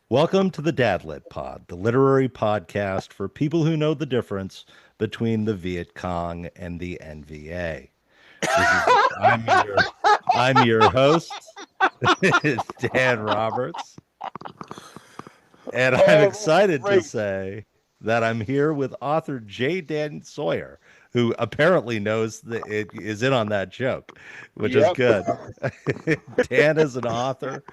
Welcome to the Dadlit Pod, the literary podcast for people who know the difference between the Viet Cong and the NVA. This is I'm your host, Dan Roberts, and I'm Oh, that's excited to great. say that I'm here with author J. Dan Sawyer, who apparently knows that it is in on that joke, which is Yep. good. Dan is an author,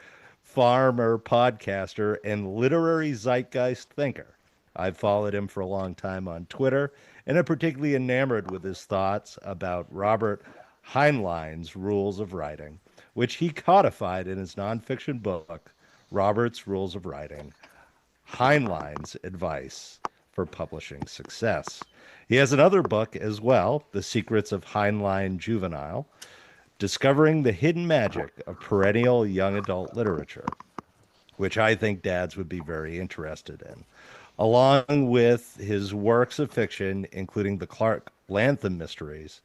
farmer, podcaster, and literary zeitgeist thinker. I've followed him for a long time on Twitter and am particularly enamored with his thoughts about Robert Heinlein's rules of writing, which he codified in his nonfiction book, Robert's Rules of Writing, Heinlein's Advice for Publishing Success. He has another book as well, The Secrets of Heinlein Juvenile, Discovering the Hidden Magic of Perennial Young Adult Literature, which I think dads would be very interested in, along with his works of fiction, including the Clark Lantham Mysteries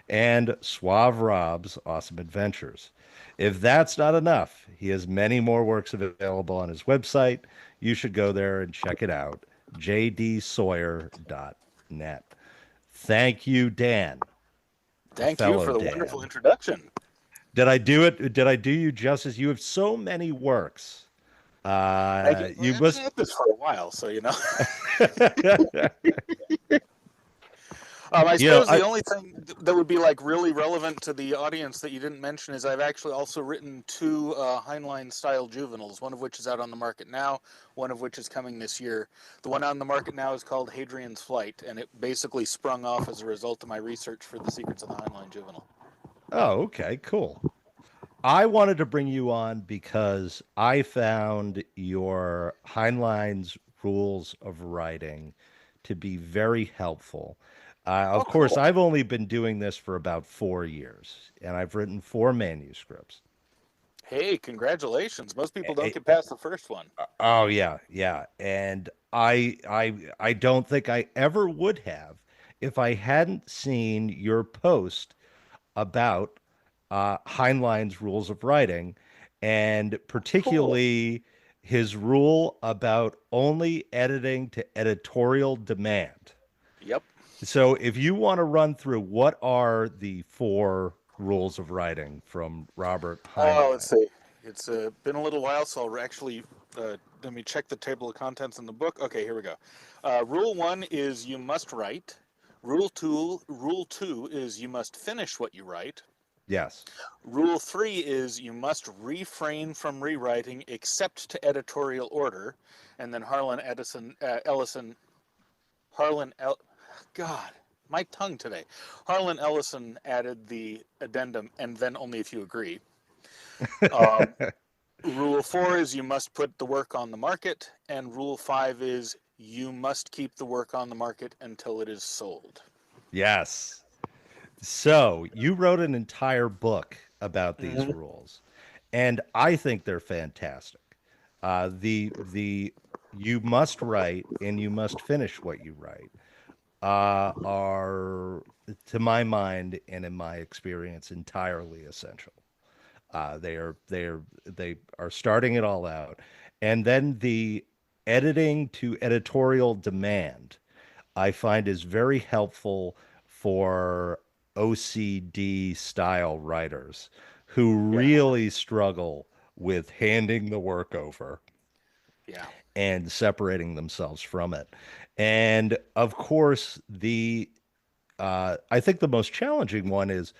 and Suave Rob's Awesome Adventures. If that's not enough, he has many more works available on his website. You should go there and check it out, jdsawyer.net. Thank you, Dan, a Thank you fellow for the wonderful Dan. introduction. Did I do it? Did I do you justice? You have so many works. Thank you. Well, You I've been must. at this for a while, so you know. I You know, suppose the only thing that would be like really relevant to the audience that you didn't mention is I've actually also written two Heinlein style juveniles, one of which is out on the market now, one of which is coming this year. The one on the market now is called Hadrian's Flight, and it basically sprung off as a result of my research for the secrets of the Heinlein juvenile. oh, okay, cool. I wanted to bring you on because I found your Heinlein's rules of writing to be very helpful. Of Oh, course, cool. I've only been doing this for about 4 years, and I've written four manuscripts. Hey, congratulations. Most people don't Eh, get past the first one. oh yeah, yeah, and I don't think I ever would have if I hadn't seen your post about Heinlein's rules of writing, and Cool. particularly his rule about only editing to editorial demand. Yep. So, if you want to run through what are the four rules of writing from Robert Let's Heinlein? see. It's been a little while, so I'll actually let me check the table of contents in the book. Okay, here we go. Rule one is you must write. Rule two is you must finish what you write. Yes. Rule three is you must refrain from rewriting except to editorial order. And then Harlan El, God, my tongue today. Harlan Ellison added the addendum, and then only if you agree. Um, Rule four is you must put the work on the market, and rule five is you must keep the work on the market until it is sold. Yes. So, you wrote an entire book about these Mm-hmm. rules, and I think they're fantastic. The you must write and you must finish what you write are, to my mind and in my experience, entirely essential. They are starting it all out, and then the editing to editorial demand I find is very helpful for OCD style writers who Yeah, really struggle with handing the work over yeah, and separating themselves from it. And of course, the I think the most challenging one is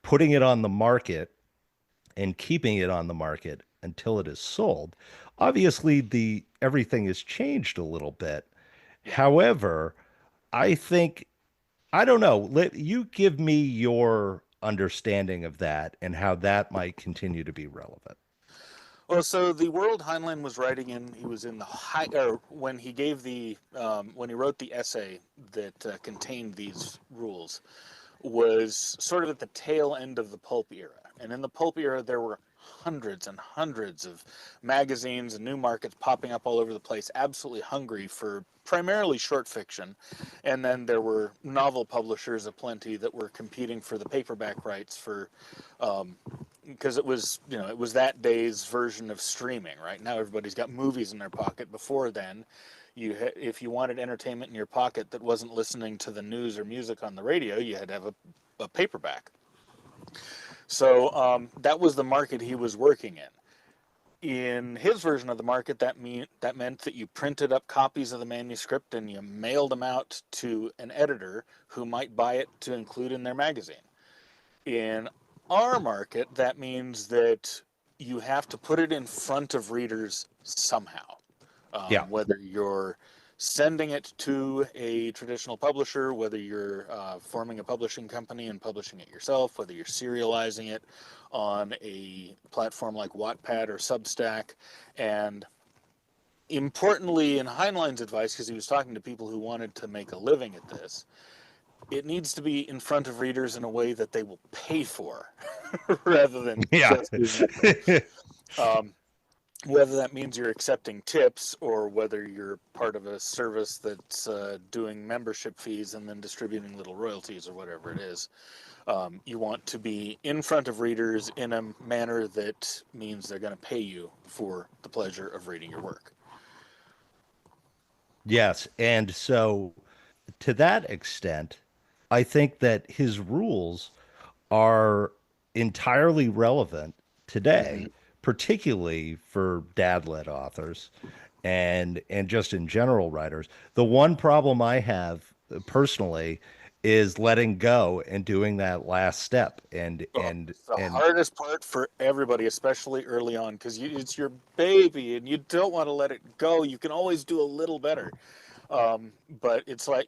putting it on the market and keeping it on the market until it is sold. Obviously, the everything has changed a little bit. yeah. However, I think I don't know. Let you give me your understanding of that and how that might continue to be relevant. Well, so the world Heinlein was writing in, he was in the high, or when he gave when he wrote the essay that contained these rules, was sort of at the tail end of the pulp era. And in the pulp era, there were hundreds and hundreds of magazines and new markets popping up all over the place, absolutely hungry for primarily short fiction. And then there were novel publishers aplenty that were competing for the paperback rights um, because it was, it was that day's version of streaming. Right now, everybody's got movies in their pocket. Before then, if you wanted entertainment in your pocket that wasn't listening to the news or music on the radio, you had to have a paperback. So that was the market he was working in. In his version of the market, that meant that you printed up copies of the manuscript and you mailed them out to an editor who might buy it to include in their magazine. In our market, that means that you have to put it in front of readers somehow. Yeah. Whether you're sending it to a traditional publisher, whether you're forming a publishing company and publishing it yourself, whether you're serializing it on a platform like Wattpad or Substack. And importantly, in Heinlein's advice, because he was talking to people who wanted to make a living at this, it needs to be in front of readers in a way that they will pay for rather than Yeah. just being there. Whether that means you're accepting tips or whether you're part of a service that's doing membership fees and then distributing little royalties or whatever it is. You want to be in front of readers in a manner that means they're going to pay you for the pleasure of reading your work. Yes. And so, to that extent, I think that his rules are entirely relevant Mm-hmm. today, particularly for dad-led authors and just in general writers. The one problem I have personally is letting go and doing that last step Oh, it's the and hardest part for everybody, especially early on, because it's your baby and you don't want to let it go. You can always do a little better. But it's like,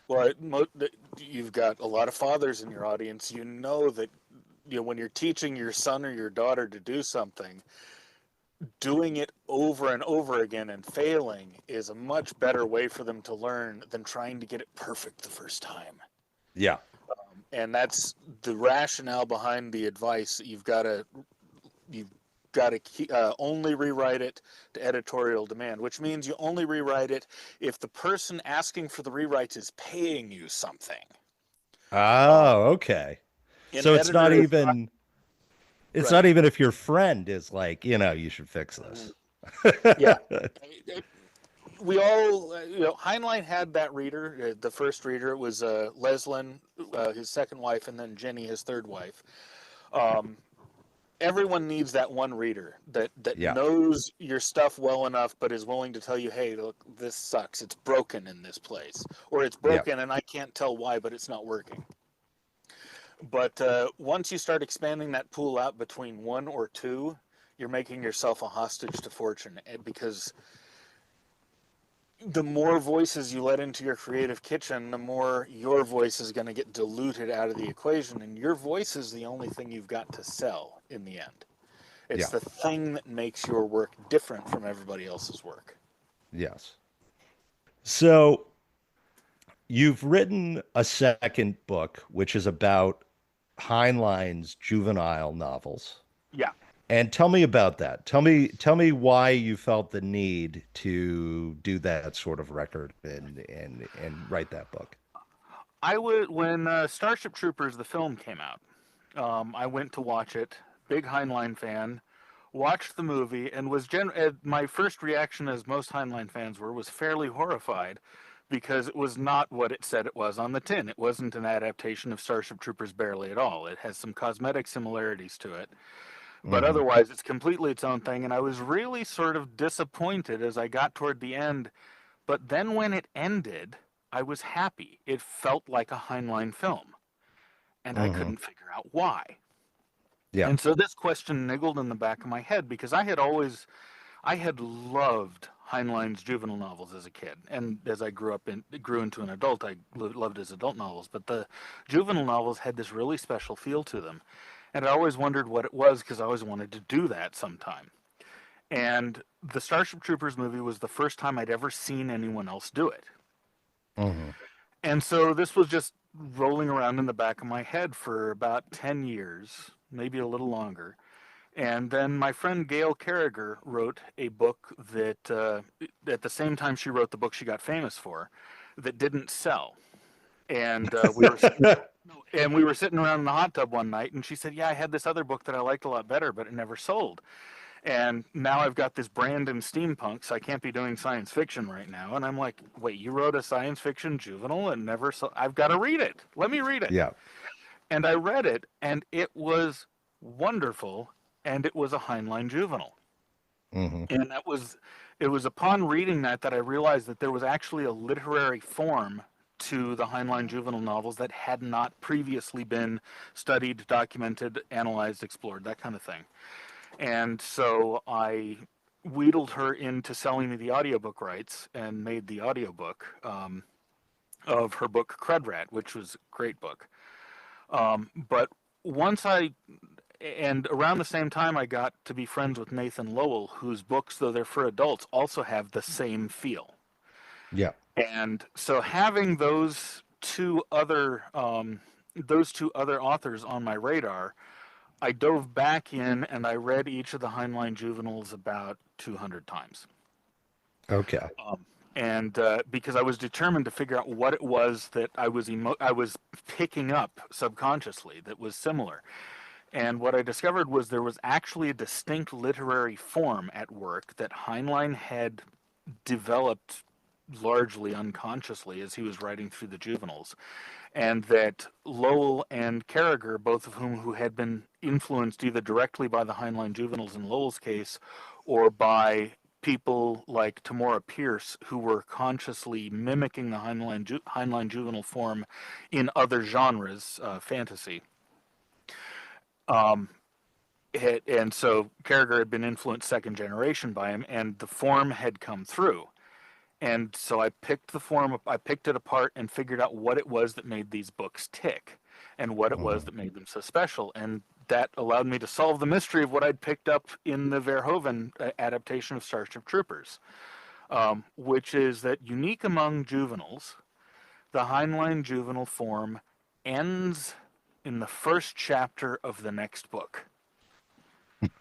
well, you've got a lot of fathers in your audience. You know that when you're teaching your son or your daughter to do something, doing it over and over again and failing is a much better way for them to learn than trying to get it perfect the first time. yeah. And that's the rationale behind the advice. You've got to only rewrite it to editorial demand, which means you only rewrite it if the person asking for the rewrites is paying you something. Um, Oh, okay. an So editor is not it's right. not even if your friend is like, you should fix Mhm. this. Yeah, we all, Heinlein had that reader. The first reader was Leslin, his second wife, and then Jenny, his third wife. Um, Everyone needs that one reader that Yeah. knows your stuff well enough, but is willing to tell you, "Hey, look, this sucks. It's broken in this place, or it's Yeah. broken and I can't tell why, but it's not working." But once you start expanding that pool out between one or two, you're making yourself a hostage to fortune, because the more voices you let into your creative kitchen, the more your voice is going to get diluted out of the equation, and your voice is the only thing you've got to sell in the end. It's Yeah. the thing that makes your work different from everybody else's work. Yes. So you've written a second book, which is about Heinlein's juvenile novels. Yeah. And tell me about that. Tell me why you felt the need to do that sort of record and write that book. I would when Starship Troopers the film came out. I went to watch it. Big Heinlein fan. Watched the movie and my first reaction, as most Heinlein fans were, was fairly horrified because it was not what it said it was on the tin. It wasn't an adaptation of Starship Troopers barely at all. It has some cosmetic similarities to it, but Hmm. otherwise it's completely its own thing. And I was really sort of disappointed as I got toward the end. But then when it ended, I was happy. It felt like a Heinlein film, and I Hmm. couldn't figure out why. Yeah. And so this question niggled in the back of my head because I had loved Heinlein's juvenile novels as a kid, and as I grew into an adult, I loved his adult novels. But the juvenile novels had this really special feel to them, and I always wondered what it was because I always wanted to do that sometime. And the Starship Troopers movie was the first time I'd ever seen anyone else do it. Hmm. And so this was just rolling around in the back of my head for about 10 years, maybe a little longer. And then my friend Gail Carriger wrote a book that, at the same time she wrote the book she got famous for, that didn't sell. And we were And we were sitting around in the hot tub one night, and she said, "Yeah, I had this other book that I liked a lot better, but it never sold. And now I've got this brand in steampunk, so I can't be doing science fiction right now." And I'm like, "Wait, you wrote a science fiction juvenile and never sold? I've got to read it. Let me read it." Yeah. And I read it, and it was wonderful, and it was a Heinlein juvenile. Hmm. And it was upon reading that I realized that there was actually a literary form to the Heinlein juvenile novels that had not previously been studied, documented, analyzed, explored, that kind of thing. And so I wheedled her into selling me the audiobook rights and made the audiobook of her book Crudrat, which was a great book. But once I and around the same time, I got to be friends with Nathan Lowell, whose books, though they're for adults, also have the same feel. Yeah. And so having those two other authors on my radar, I dove back in and I read each of the Heinlein juveniles about 200 times. Okay. And because I was determined to figure out what it was that I was picking up subconsciously that was similar. And what I discovered was there was actually a distinct literary form at work that Heinlein had developed largely unconsciously as he was writing through the juveniles, and that Lowell and Carragher, both of who had been influenced either directly by the Heinlein juveniles in Lowell's case, or by people like Tamora Pierce, who were consciously mimicking the Heinlein juvenile form in other genres, fantasy. Um, and so Carragher had been influenced second generation by him, and the form had come through. And so I picked the form, I picked it apart and figured out what it was that made these books tick and what it was Hmm. that made them so special. And that allowed me to solve the mystery of what I'd picked up in the Verhoeven adaptation of Starship Troopers, which is that unique among juveniles, the Heinlein juvenile form ends in the first chapter of the next book.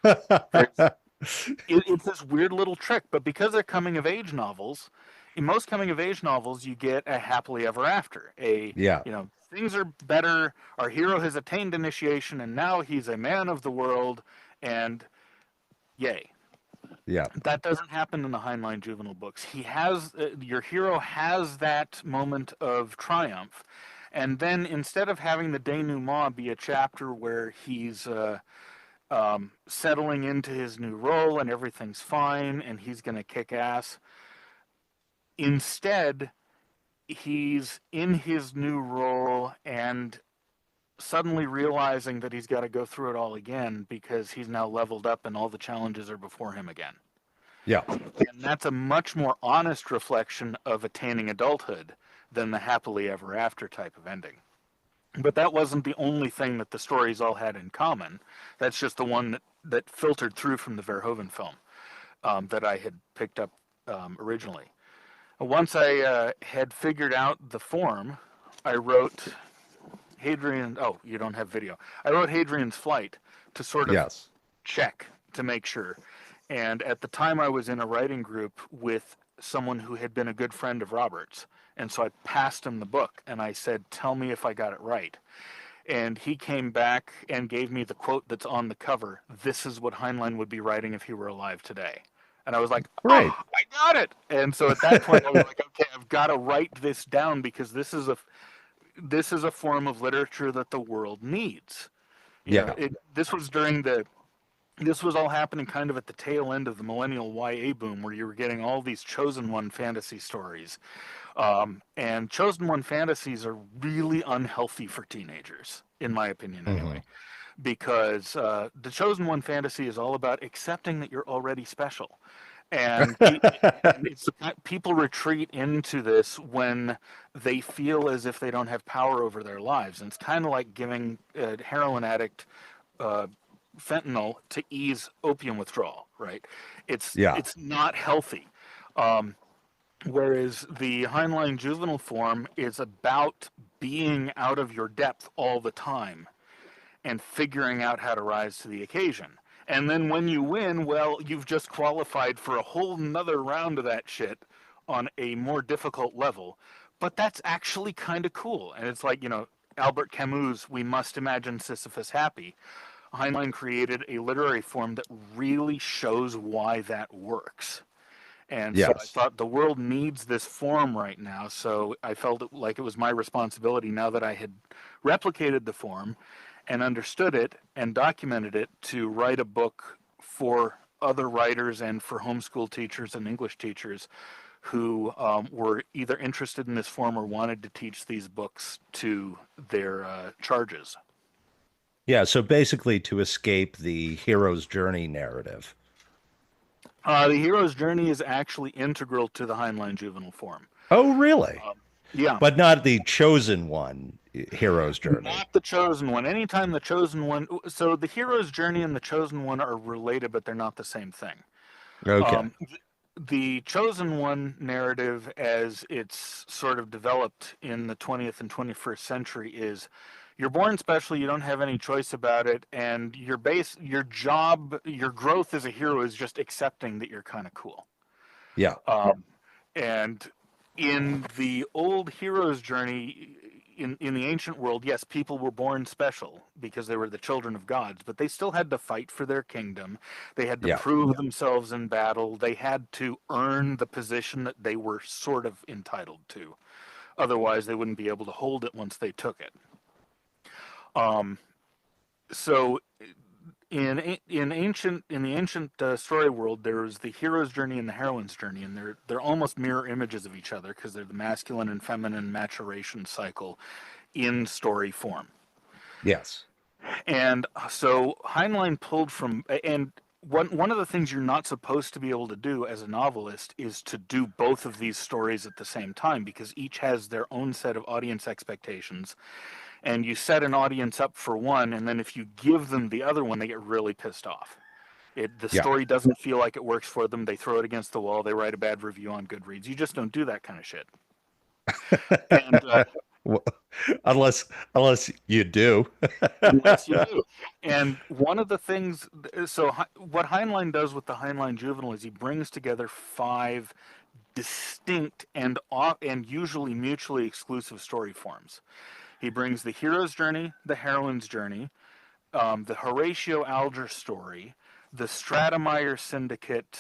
There's it's this weird little trick, but because they're coming of age novels, in most coming of age novels, you get a happily ever after. Yeah. Things are better. Our hero has attained initiation, and now he's a man of the world, and yay. Yeah. That doesn't happen in the Heinlein juvenile books. Your hero has that moment of triumph, and then instead of having the denouement be a chapter where he's settling into his new role and everything's fine and he's going to kick ass. Instead, he's in his new role and suddenly realizing that he's got to go through it all again because he's now leveled up and all the challenges are before him again. Yeah. And that's a much more honest reflection of attaining adulthood than the happily ever after type of ending. But that wasn't the only thing that the stories all had in common. That's just the one that filtered through from the Verhoeven film that I had picked up originally. Once I had figured out the form, I wrote Hadrian. Oh, you don't have video. I wrote Hadrian's Flight to sort of Yes. check to make sure. And at the time, I was in a writing group with someone who had been a good friend of Robert's. And so I passed him the book and I said, "Tell me if I got it right." And he came back and gave me the quote that's on the cover. "This is what Heinlein would be writing if he were alive today." And I was like, Great. "Oh, I got it." And so at that point, I was like, "Okay, I've got to write this down because this is a form of literature that the world needs." Yeah. This was all happening kind of at the tail end of the millennial YA boom, where you were getting all these chosen one fantasy stories. And chosen one fantasies are really unhealthy for teenagers, in my opinion, Hmm. anyway. Because the chosen one fantasy is all about accepting that you're already special. People retreat into this when they feel as if they don't have power over their lives. And it's kind of like giving a heroin addict uh, fentanyl to ease opium withdrawal, right? Yeah. It's not healthy. Um, Whereas the Heinlein juvenile form is about being out of your depth all the time and figuring out how to rise to the occasion. And then when you win, well, you've just qualified for a whole nother round of that shit on a more difficult level. But that's actually kind of cool. And it's like, Albert Camus' We Must Imagine Sisyphus Happy, Heinlein created a literary form that really shows why that works. And so I Yes. thought the world needs this form right now. So I felt like it was my responsibility, now that I had replicated the form and understood it and documented it, to write a book for other writers and for homeschool teachers and English teachers who were either interested in this form or wanted to teach these books to their charges. Yeah, so basically to escape the hero's journey narrative. The hero's journey is actually integral to the Heinlein juvenile form. Oh, really? Yeah, But not the chosen one hero's journey. not the chosen one. Anytime the chosen one, so the hero's journey and the chosen one are related, but they're not the same thing. Okay. Um, the chosen one narrative, as it's sort of developed in the 20th and 21st century, is you're born special, you don't have any choice about it, and your job, your growth as a hero is just accepting that you're kind of cool. Yeah. And in the old hero's journey, in the ancient world, yes, people were born special because they were the children of gods, but they still had to fight for their kingdom. They had to Yeah. prove themselves in battle. They had to earn the position that they were sort of entitled to. Otherwise, they wouldn't be able to hold it once they took it. Um, so in the ancient story world, there's the hero's journey and the heroine's journey, and they're almost mirror images of each other because they're the masculine and feminine maturation cycle in story form. Yes. And so Heinlein pulled from, and one of the things you're not supposed to be able to do as a novelist is to do both of these stories at the same time, because each has their own set of audience expectations, and you set an audience up for one, and then if you give them the other one, they get really pissed off. The Yeah. story doesn't feel like it works for them. They throw it against the wall. They write a bad review on Goodreads. You just don't do that kind of shit. And Well, unless you do. unless you do. And one of the things, so what Heinlein does with the Heinlein Juvenile is he brings together five distinct and usually mutually exclusive story forms. He brings the hero's journey, the heroine's journey, the Horatio Alger story, the Stratemeyer Syndicate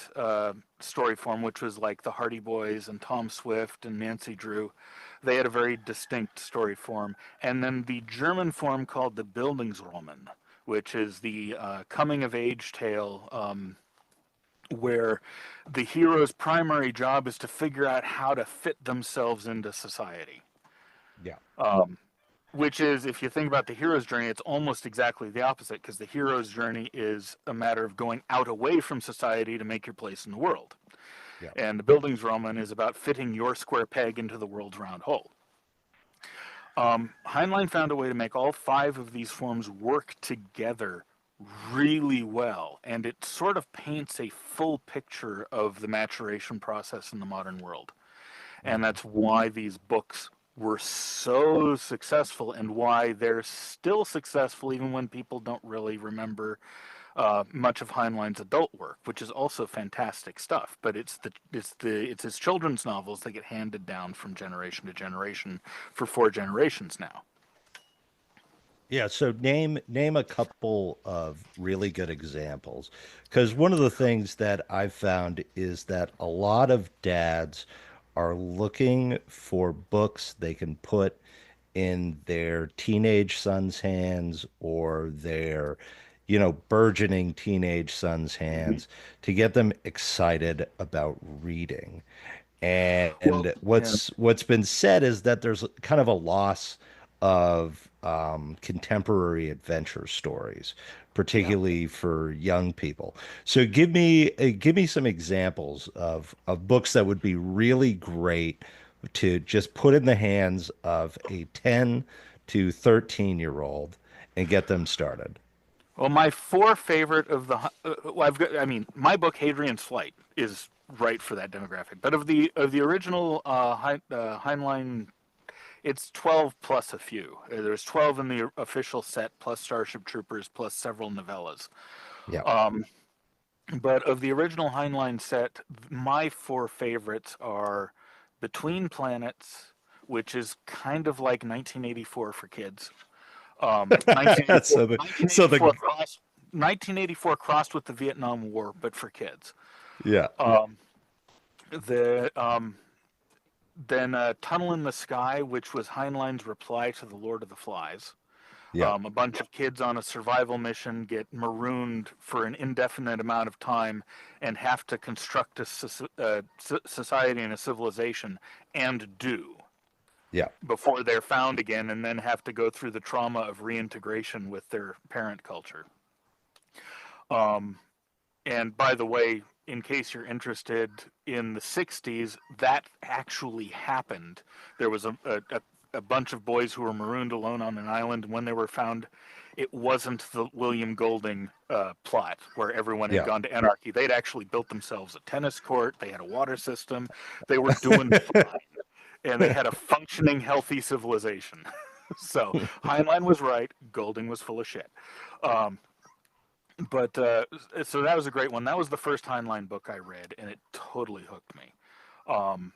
story form, which was like the Hardy Boys and Tom Swift and Nancy Drew. They had a very distinct story form. And then the German form called the Bildungsroman, which is the coming of age tale, where the hero's primary job is to figure out how to fit themselves into society. Yeah. Um, which is, if you think about the hero's journey, it's almost exactly the opposite, because the hero's journey is a matter of going out away from society to make your place in the world. Yeah. And the Bildungsroman is about fitting your square peg into the world's round hole. Heinlein found a way to make all five of these forms work together really well, and it sort of paints a full picture of the maturation process in the modern world. And Mhm. that's why these books were so successful, and why they're still successful even when people don't really remember much of Heinlein's adult work, which is also fantastic stuff. But it's his children's novels that get handed down from generation to generation for four generations now. Yeah, so name a couple of really good examples. Because one of the things that I've found is that a lot of dads are looking for books they can put in their teenage son's hands or their, burgeoning teenage son's Mm-hmm. hands to get them excited about reading. Well, And yeah. what's been said is that there's kind of a loss of contemporary adventure stories, Yeah. particularly for young people. So give me some examples of books that would be really great to just put in the hands of a 10 to 13-year-old and get them started. Well, my four favorite of the well, I mean, my book Hadrian's Flight is right for that demographic. But of the original Heinlein, it's 12 plus a few. There's 12 in the official set, plus Starship Troopers, plus several novellas. Yeah. Um, but of the original Heinlein set, my four favorites are Between Planets, which is kind of like 1984 for kids. 1984, so the so 1984 the crossed 1984 crossed with the Vietnam War, but for kids. yeah, Um, the Then Tunnel in the Sky, which was Heinlein's reply to The Lord of the Flies. yeah, A bunch of kids on a survival mission get marooned for an indefinite amount of time and have to construct a society and a civilization, and do, yeah. before they're found again, and then have to go through the trauma of reintegration with their parent culture. Um, and by the way, in case you're interested, in the 60s, that actually happened. There was a bunch of boys who were marooned alone on an island, and when they were found, it wasn't the William Golding plot where everyone had Yeah. gone to anarchy. They'd actually built themselves a tennis court, they had a water system, they were doing fine, and they had a functioning, healthy civilization. So Heinlein was right, Golding was full of shit. Um, but so that was a great one. That was the first Heinlein book I read, and it totally hooked me. Um,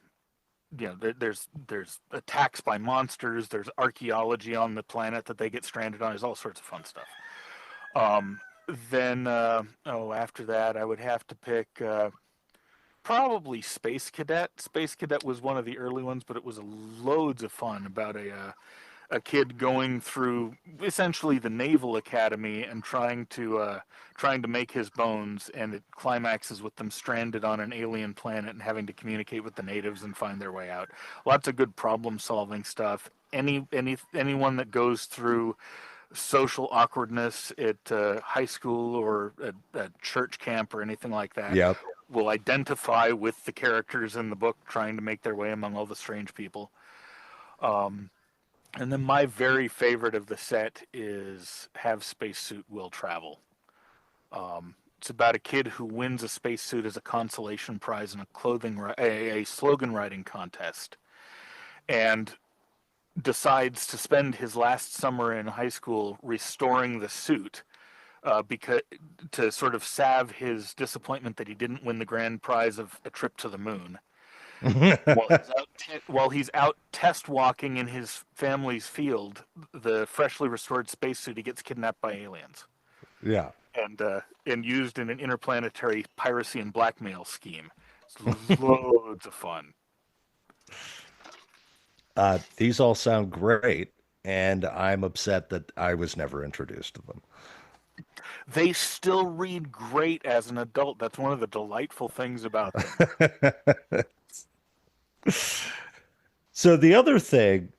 there's attacks by monsters. There's archaeology on the planet that they get stranded on. There's all sorts of fun stuff. Um, After that, I would have to pick probably Space Cadet. Space Cadet was one of the early ones, but it was loads of fun about a kid going through essentially the Naval Academy and trying to make his bones, and it climaxes with them stranded on an alien planet and having to communicate with the natives and find their way out. Lots of good problem solving stuff. Anyone that goes through social awkwardness at high school or at church camp or anything like that Yep. will identify with the characters in the book trying to make their way among all the strange people. Um, and then my very favorite of the set is Have Spacesuit Will Travel. It's about a kid who wins a spacesuit as a consolation prize in a slogan writing contest, and decides to spend his last summer in high school restoring the suit, because to sort of salve his disappointment that he didn't win the grand prize of a trip to the moon. While he's out test walking in his family's field, the freshly restored spacesuit, he gets kidnapped by aliens Yeah. and used in an interplanetary piracy and blackmail scheme. It's loads of fun. These all sound great, and I'm upset that I was never introduced to them. They still read great as an adult. That's one of the delightful things about them. So the other thing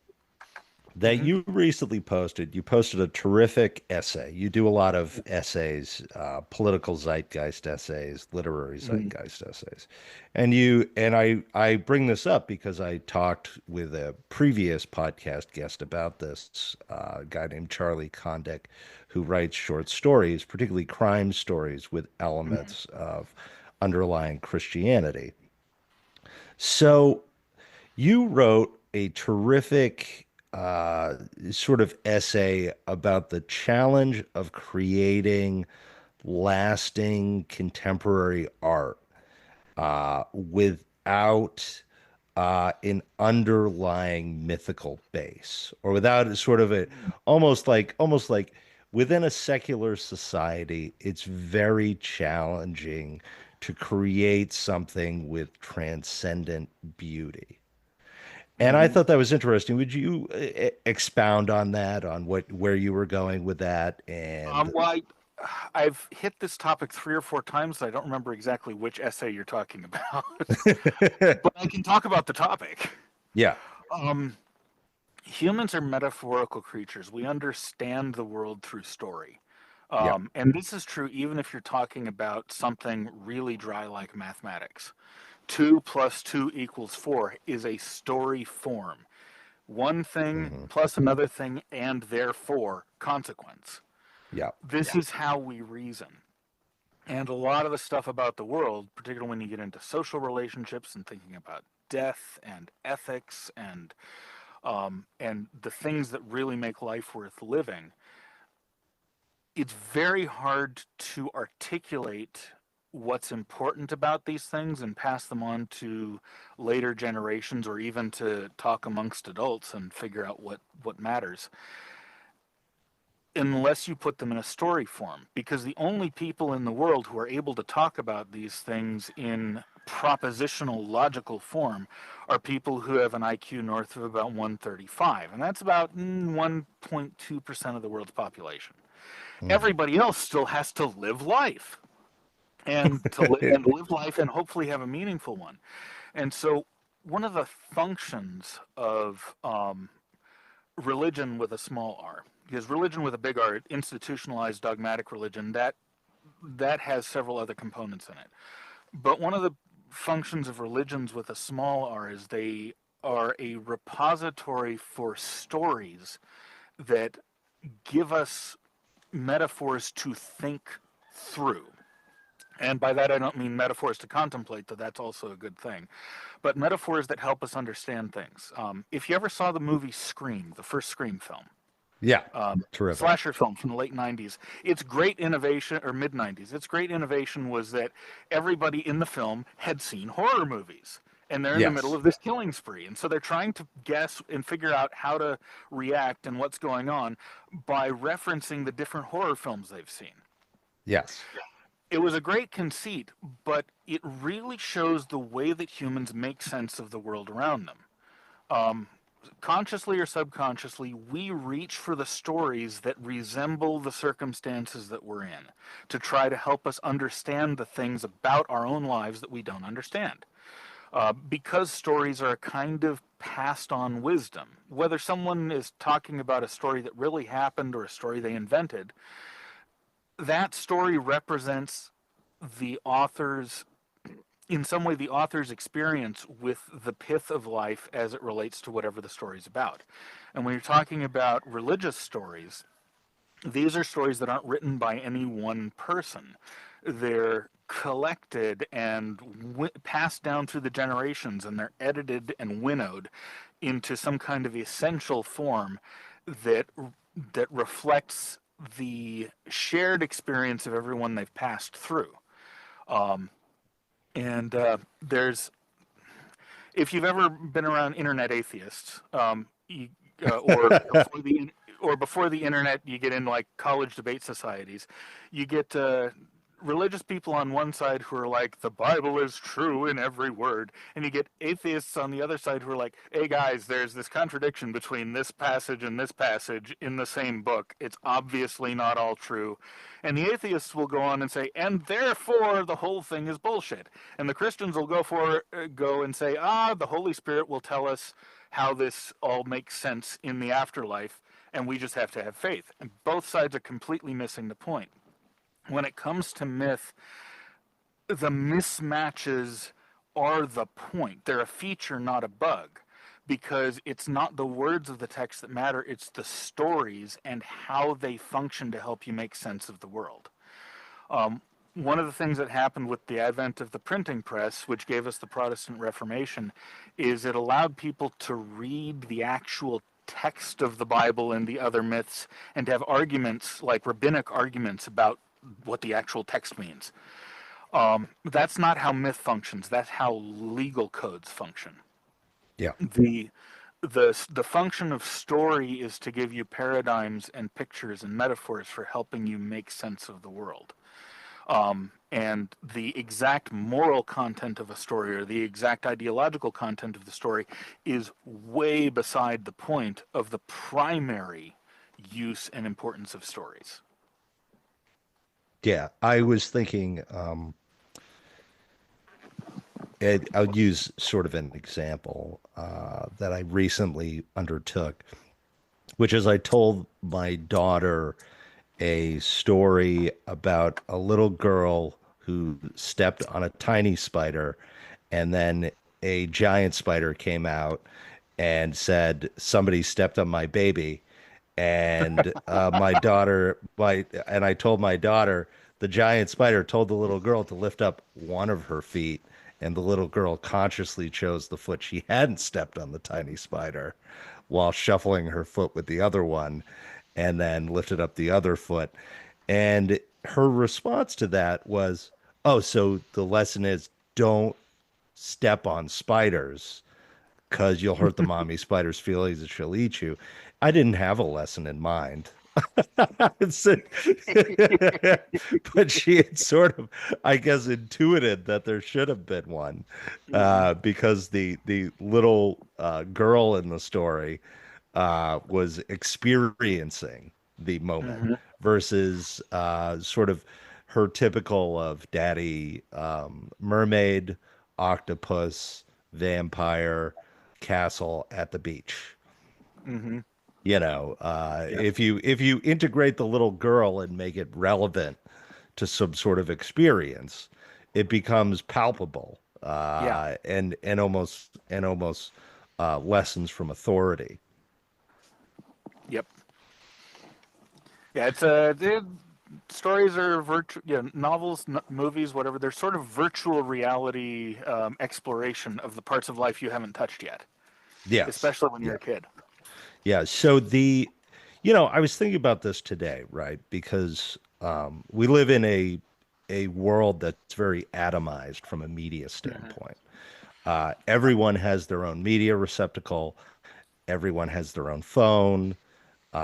that Hmm. you recently posted, you posted a terrific essay. You do a lot of essays, political zeitgeist essays, literary Hmm. zeitgeist essays. And I bring this up because I talked with a previous podcast guest about this, a guy named Charlie Condick, who writes short stories, particularly crime stories with Hmm. elements of underlying Christianity. So you wrote a terrific sort of essay about the challenge of creating lasting contemporary art without an underlying mythical base, or without sort of a almost like within a secular society, it's very challenging to create something with transcendent beauty. And I Hmm. thought that was interesting. Would you expound on that, on where you were going with that? And Well, I've hit this topic 3 or 4 times. So I don't remember exactly which essay you're talking about, but I can talk about the topic. yeah, Um, Humans are metaphorical creatures. We understand the world through story. yeah, And this is true even if you're talking about something really dry like mathematics. 2 plus 2 equals 4 is a story form. One thing hmm, plus another thing, and therefore consequence. yeah, This is how we reason. And a lot of the stuff about the world, particularly when you get into social relationships and thinking about death and ethics and the things that really make life worth living, it's very hard to articulate what's important about these things and pass them on to later generations, or even to talk amongst adults and figure out what matters, unless you put them in a story form. Because the only people in the world who are able to talk about these things in propositional logical form are people who have an IQ north of about 135, and that's about 1.2% of the world's population. Mm. Everybody else still has to live life, and live life and hopefully have a meaningful one. And so one of the functions of religion with a small r, because religion with a big R, institutionalized dogmatic religion, that has several other components in it. But one of the functions of religions with a small r is they are a repository for stories that give us metaphors to think through. And by that, I don't mean metaphors to contemplate, though that's also a good thing, but metaphors that help us understand things. If you ever saw the movie Scream, the first Scream film, Yeah, terrific. slasher film from the late 90s, its great innovation, or mid 90s, its great innovation was that everybody in the film had seen horror movies. And they're in the middle Yes, of this killing spree. And so they're trying to guess and figure out how to react and what's going on by referencing the different horror films they've seen. yes, It was a great conceit, but it really shows the way that humans make sense of the world around them. Um, Consciously or subconsciously, we reach for the stories that resemble the circumstances that we're in to try to help us understand the things about our own lives that we don't understand. Because stories are a kind of passed on wisdom. Whether someone is talking about a story that really happened or a story they invented, that story represents the author's, in some way, the author's experience with the pith of life as it relates to whatever the story's about. And when you're talking about religious stories, these are stories that aren't written by any one person. They're collected and passed down through the generations, and they're edited and winnowed into some kind of essential form that reflects the shared experience of everyone they've passed through. Um, and there's, if you've ever been around internet atheists, or before the internet, you get in like college debate societies, you get religious people on one side who are like, the Bible is true in every word, and you get atheists on the other side who are like, hey guys, there's this contradiction between this passage and this passage in the same book. It's obviously not all true. And the atheists will go on and say, and therefore the whole thing is bullshit. And the Christians will go and say, the Holy Spirit will tell us how this all makes sense in the afterlife, and we just have to have faith. And both sides are completely missing the point. When it comes to myth, the mismatches are the point. They're a feature, not a bug, because it's not the words of the text that matter, it's the stories and how they function to help you make sense of the world. One of the things that happened with the advent of the printing press, which gave us the Protestant Reformation, is it allowed people to read the actual text of the Bible and the other myths and to have arguments, like rabbinic arguments, about what the actual text means. That's not how myth functions. That's how legal codes function. yeah, The the function of story is to give you paradigms and pictures and metaphors for helping you make sense of the world. And the exact moral content of a story or the exact ideological content of the story is way beside the point of the primary use and importance of stories. yeah. I was thinking, I'll use sort of an example that I recently undertook, which is I told my daughter a story about a little girl who stepped on a tiny spider, and then a giant spider came out and said, "Somebody stepped on my baby." And I told my daughter, the giant spider told the little girl to lift up one of her feet, and the little girl consciously chose the foot she hadn't stepped on the tiny spider while shuffling her foot with the other one, and then lifted up the other foot. And her response to that was, Oh, so the lesson is don't step on spiders because you'll hurt the mommy spider's feelings and she'll eat you. I didn't have a lesson in mind. It's but she had sort of, I guess, intuited that there should have been one, Hmm. because the little girl in the story was experiencing the moment Hmm. versus sort of her typical of daddy, mermaid, octopus, vampire, castle at the beach. Hmm. Yeah. If you integrate the little girl and make it relevant to some sort of experience, it becomes palpable, Yeah. and almost lessons from authority. Yep. Yeah. Stories are virtual. Yeah, novels, movies, whatever. They're sort of virtual reality exploration of the parts of life you haven't touched yet, Yes. especially when you're Yeah. a kid. Yeah. I was thinking about this today, right? Because we live in a world that's very atomized from a media Hmm. standpoint. Everyone has their own media receptacle. Everyone has their own phone,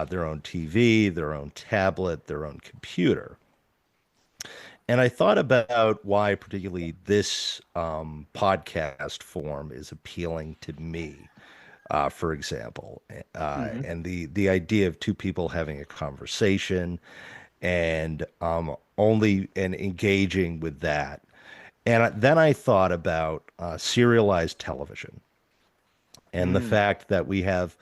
their own TV, their own tablet, their own computer. And I thought about why, particularly, this podcast form is appealing to me, for example, Hmm. and the idea of two people having a conversation and only and engaging with that. And then I thought about serialized television and the Mm. fact that we have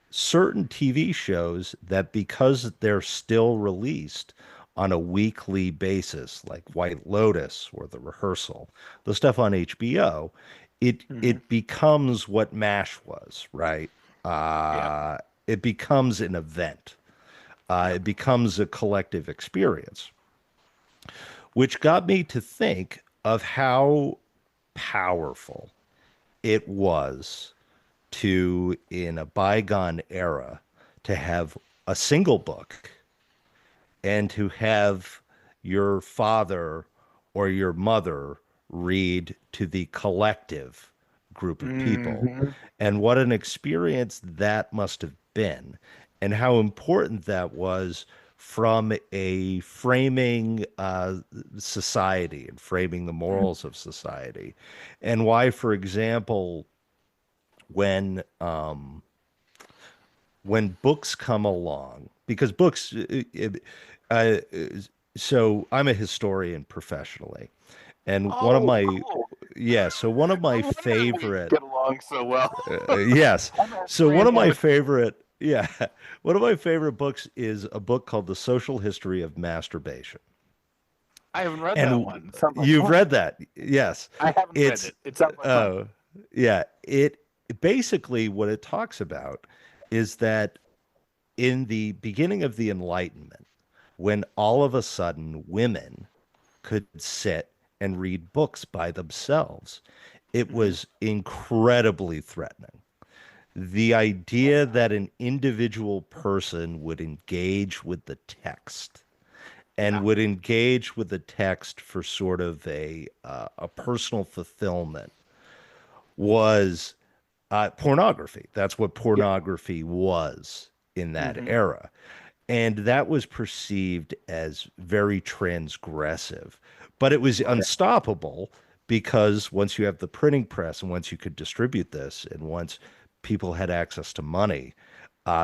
certain TV shows that, because they're still released on a weekly basis, like White Lotus or The Rehearsal, the stuff on HBO, it Hmm. it becomes what MASH was, right? Yeah. It becomes an event. Yep. It becomes a collective experience, which got me to think of how powerful it was to, in a bygone era, to have a single book and to have your father or your mother read to the collective group of people. Hmm. And what an experience that must have been, and how important that was from a framing society and framing the morals of society. And why, for example, when books come along, because books uh, so I'm a historian professionally, and one of Oh, my cool. yeah so one of No my wonder we favorite get along so well. yes I'm a so historian by one of my favorite books is a book called The Social History of Masturbation. I haven't read that And one. It sounds like you've fun. read that? Yes. I haven't read It's it. It sounds like fun. uh yeah, it basically, what it talks about is that in the beginning of the Enlightenment, when all of a sudden women could sit and read books by themselves, it Hmm. was incredibly threatening. The idea that an individual person would engage with the text and Yeah. would engage with the text for sort of a personal fulfillment was pornography. That's what Yep. pornography was in that Hmm. era. And that was perceived as very transgressive, but it was Right. unstoppable because once you have the printing press and once you could distribute this and once people had access to money,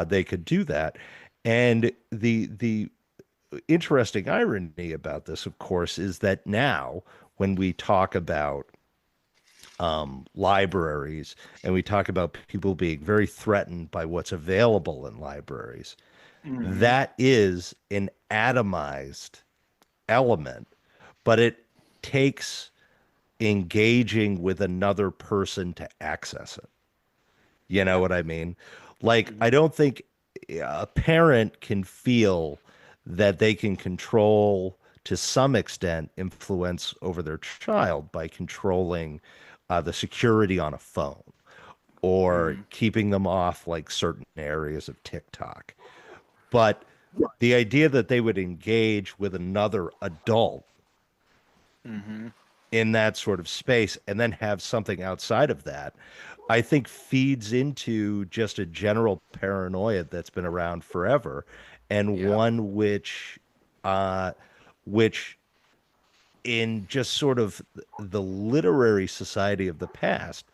they could do that. And the interesting irony about this, of course, is that now when we talk about libraries and we talk about people being very threatened by what's available in libraries, Hmm. that is an atomized element, but it takes engaging with another person to access it. You know Yeah. what I mean? Like, Hmm. I don't think a parent can feel that they can control, to some extent, influence over their child by controlling the security on a phone or Hmm. keeping them off like certain areas of TikTok. But the idea that they would engage with another adult Mm-hmm. in that sort of space and then have something outside of that, I think feeds into just a general paranoia that's been around forever, and Yeah. one uh, which in just sort of the literary society of the past,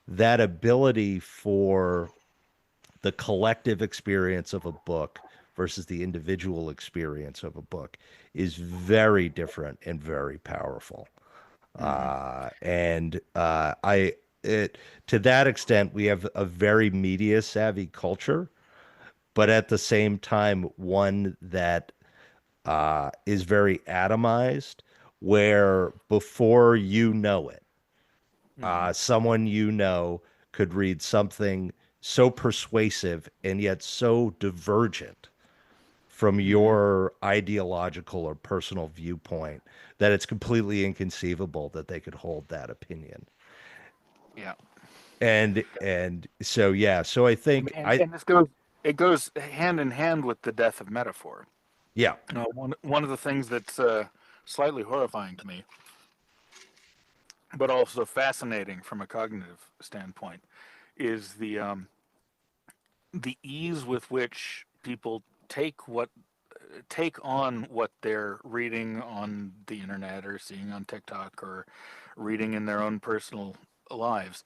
that ability for the collective experience of a book versus the individual experience of a book is very different and very powerful. Mm-hmm. And I it to that extent we have a very media savvy culture, but at the same time one that is very atomized, where before you know it, Mm-hmm. someone you know could read something so persuasive and yet so divergent from Mm-hmm. your ideological or personal viewpoint that it's completely inconceivable that they could hold that opinion. Yeah. And so yeah, so I think I And this goes it goes hand in hand with the death of metaphor. yeah, One of the things that's slightly horrifying to me, but also fascinating from a cognitive standpoint, is the ease with which people take on what they're reading on the internet or seeing on TikTok or reading in their own personal lives.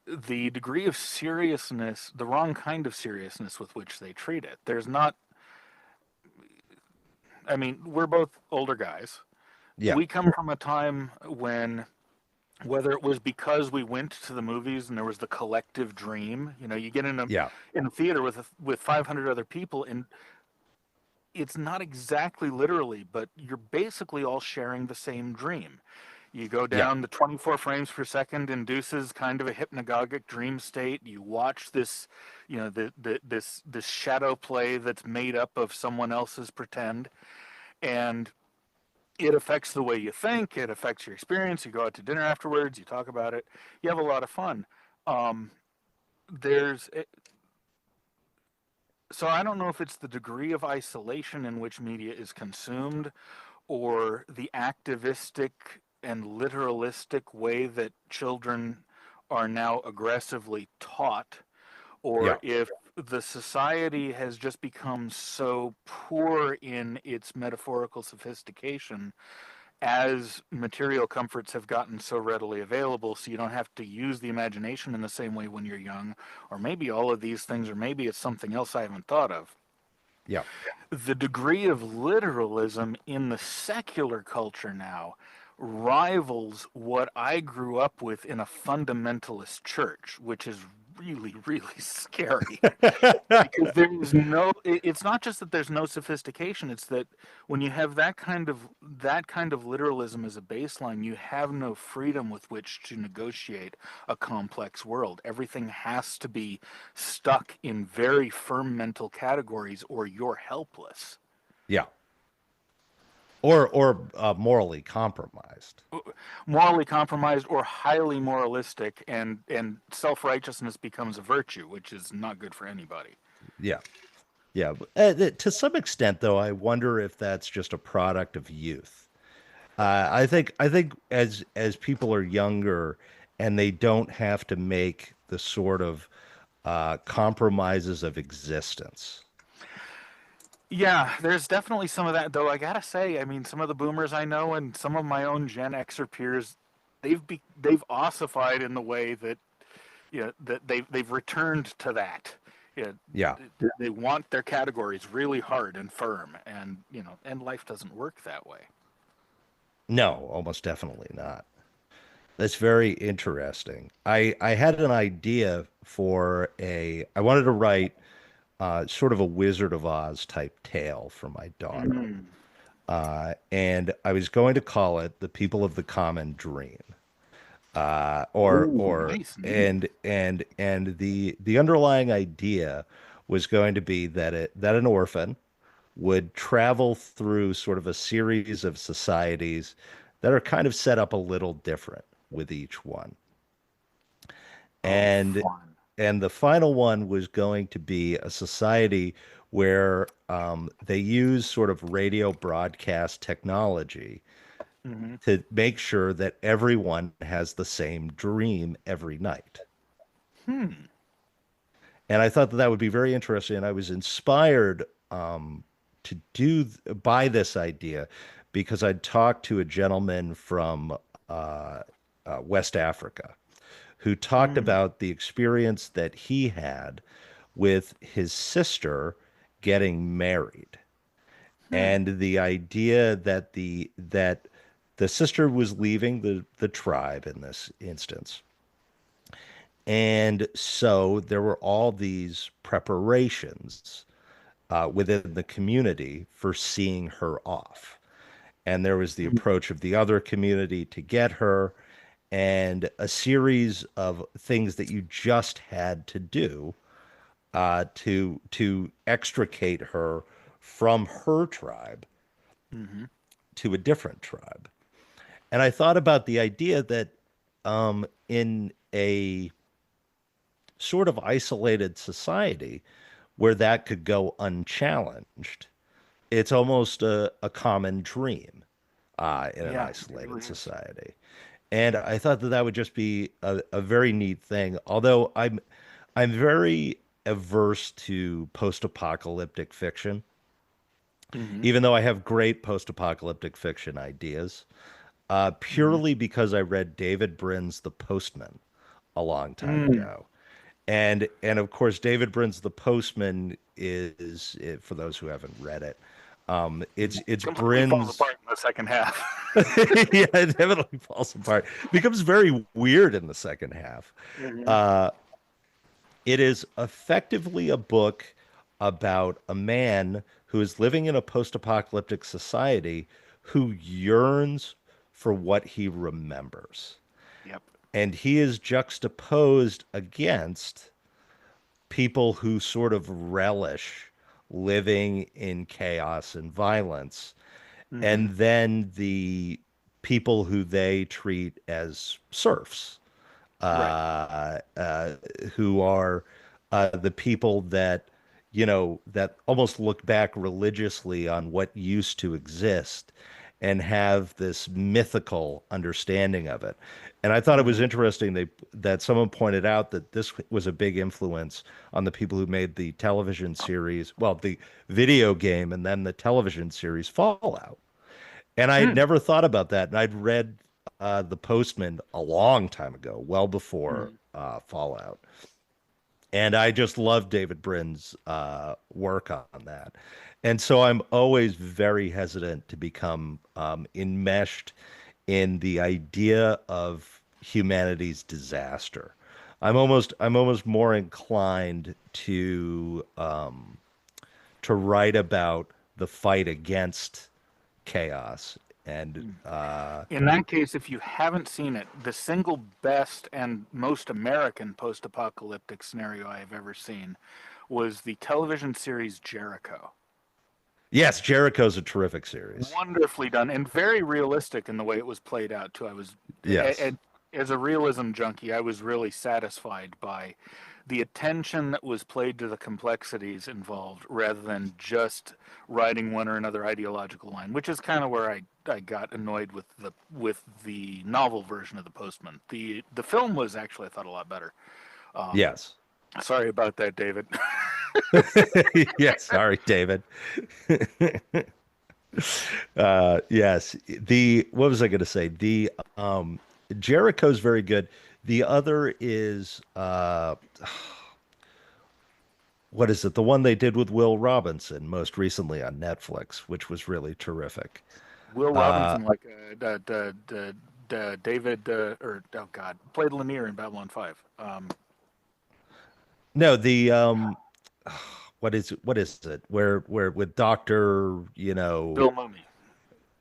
The degree of seriousness, the wrong kind of seriousness with which they treat it. There's not, I mean, we're both older guys. yeah, We come from a time when, whether it was because we went to the movies and there was the collective dream, you get yeah, in a theater with 500 other people, and it's not exactly literally, but you're basically all sharing the same dream. You go yeah, down, the 24 frames per second induces kind of a hypnagogic dream state. You watch this, this shadow play that's made up of someone else's pretend, and it affects the way you think. It affects your experience. You go out to dinner afterwards. You talk about it. You have a lot of fun. Um, there's so I don't know if it's the degree of isolation in which media is consumed, or the activistic and literalistic way that children are now aggressively taught, yeah, or if the society has just become so poor in its metaphorical sophistication as material comforts have gotten so readily available, so you don't have to use the imagination in the same way when you're young, or maybe all of these things, or maybe it's something else I haven't thought of. yeah, The degree of literalism in the secular culture now rivals what I grew up with in a fundamentalist church, which is really, really scary, because it's not just that there's no sophistication, it's that when you have that kind of literalism as a baseline, you have no freedom with which to negotiate a complex world. Everything has to be stuck in very firm mental categories, or you're helpless. yeah. Or morally compromised. Morally compromised or highly moralistic, and self-righteousness becomes a virtue, which is not good for anybody. Yeah. Yeah. To some extent, though, I wonder if that's just a product of youth. I think as people are younger and they don't have to make the sort of compromises of existence. Yeah, there's definitely some of that, though. I gotta say, I mean, some of the boomers I know and some of my own Gen Xer peers, they've ossified in the way that that they've returned to that. Yeah, Yeah. they want their categories really hard and firm, and and life doesn't work that way. No, almost definitely not. That's very interesting. I had an idea for I wanted to write sort of a Wizard of Oz type tale for my daughter. Mm. And I was going to call it The People of the Common Dream. Ooh, Or nice name. and the underlying idea was going to be that an orphan would travel through sort of a series of societies that are kind of set up a little different with each one. Oh, And fun. and the final one was going to be a society where they use sort of radio broadcast technology Hmm. to make sure that everyone has the same dream every night. Hmm. And I thought that that would be very interesting. And I was inspired to do by this idea because I'd talked to a gentleman from uh, West Africa who talked Hmm. about the experience that he had with his sister getting married Hmm. and the idea that the sister was leaving the tribe in this instance. And so there were all these preparations within the community for seeing her off. And there was the approach of the other community to get her, and a series of things that you just had to do to extricate her from her tribe Hmm. to a different tribe. And I thought about the idea that in a sort of isolated society where that could go unchallenged, it's almost a common dream in an Yeah, it isolated really is. society. And I thought that that would just be a very neat thing. Although I'm very averse to post-apocalyptic fiction, Hmm. even though I have great post-apocalyptic fiction ideas, Hmm. purely because I read David Brin's The Postman a long time Mm. ago. And of course, David Brin's The Postman is, for those who haven't read it, it's Completely falls Brin's. apart in the second half. Yeah, it definitely falls apart. It becomes very weird in the second half. Hmm. Uh, it is effectively a book about a man who is living in a post-apocalyptic society who yearns for what he remembers. Yep. And he is juxtaposed against people who sort of relish living in chaos and violence, Hmm. and then the people who they treat as serfs, Right. uh, uh, who are the people that, you know, that almost look back religiously on what used to exist and have this mythical understanding of it. And I thought it was Hmm. interesting that someone pointed out that this was a big influence on the people who made the television series, well, the video game and then the television series Fallout. And I had Hmm. never thought about that. And I'd read The Postman a long time ago, well before Hmm. Fallout. And I just love David Brin's work on that. And so I'm always very hesitant to become enmeshed in the idea of humanity's disaster. I'm almost more inclined to write about the fight against chaos and In that case, if you haven't seen it, the single best and most American post apocalyptic scenario I have ever seen was the television series Jericho. yes, Jericho's a terrific series. Wonderfully done and very realistic in the way it was played out, too. Yes. As a realism junkie, I was really satisfied by the attention that was played to the complexities involved rather than just writing one or another ideological line, which is kind of where I got annoyed with the novel version of The Postman. The film was actually, I thought, a lot better. Um, Yes. Sorry about that, David. Yes, sorry, David. Yes. The what was I going to say? The Jericho's very good. The other is what is it? The one they did with Will Robinson most recently on Netflix, which was really terrific. Will Uh Robinson, like David, or oh God, played Lanier in Babylon 5. no, the what is it? Where with Doctor, Bill Mumy.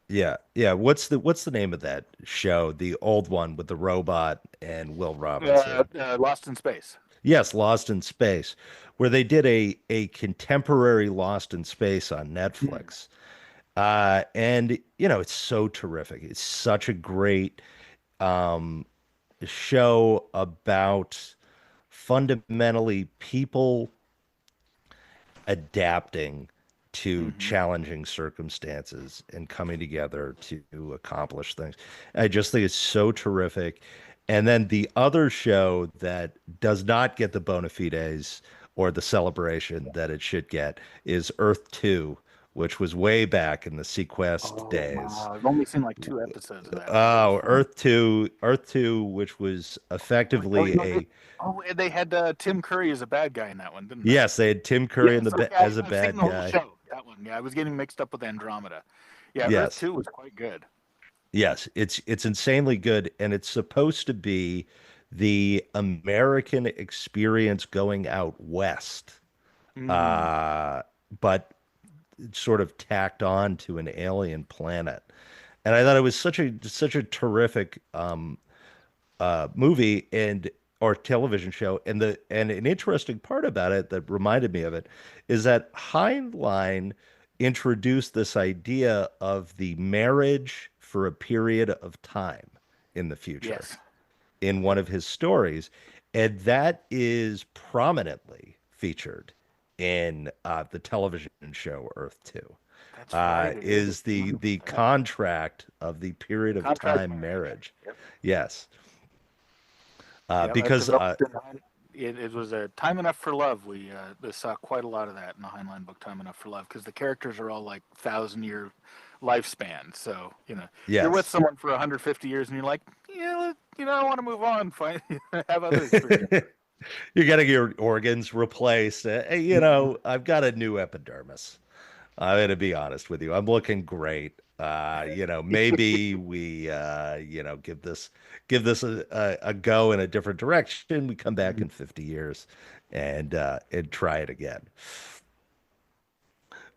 yeah, yeah. What's the name of that show? The old one with the robot and Will Robinson. Lost in Space. Yes, Lost in Space, where they did a contemporary Lost in Space on Hmm. Netflix. And it's so terrific. It's such a great um show about fundamentally people adapting to Hmm. challenging circumstances and coming together to accomplish things. I just think it's so terrific. And then the other show that does not get the bona fides or the celebration that it should get is Earth 2, which was way back in the Sequest Oh days. wow, I've only seen like two episodes of that, but it was Oh, fun. Earth 2, which was Oh, effectively a and they had Tim Curry as a bad guy in that one, didn't they? yes, they had Tim Curry in Yes, okay, as a I've seen bad the whole guy. show. That one, yeah, I was getting mixed up with Andromeda. Yeah, Earth Yes. 2 was quite good. Yes, it's insanely good, and it's supposed to be the American experience going out west, Mm, uh, but sort of tacked on to an alien planet. And I thought it was such a terrific movie and or television show. And the and an interesting part about it that reminded me of it is that Heinlein introduced this idea of the marriage for a period of time in the future yes. in one Yep. of his stories, and that is prominently featured in the television show Earth 2. That's right. It is. Is I remember the that. contract of the period of Contract time marriage. marriage? Yep. Yes, Yeah, that because developed in it was a Time Enough for Love. We saw quite a lot of that in the Heinlein book, Time Enough for Love, because the characters are all like 1,000-year lifespan. So you're with yes, someone for 150 years, and you're like, yeah, I want to move on, find have other experiences. you're getting your organs replaced. Mhm. I've got a new epidermis. I'm going to be honest with you. I'm looking great. Maybe we, give this a go in a different direction. We come back in 50 years and try it again.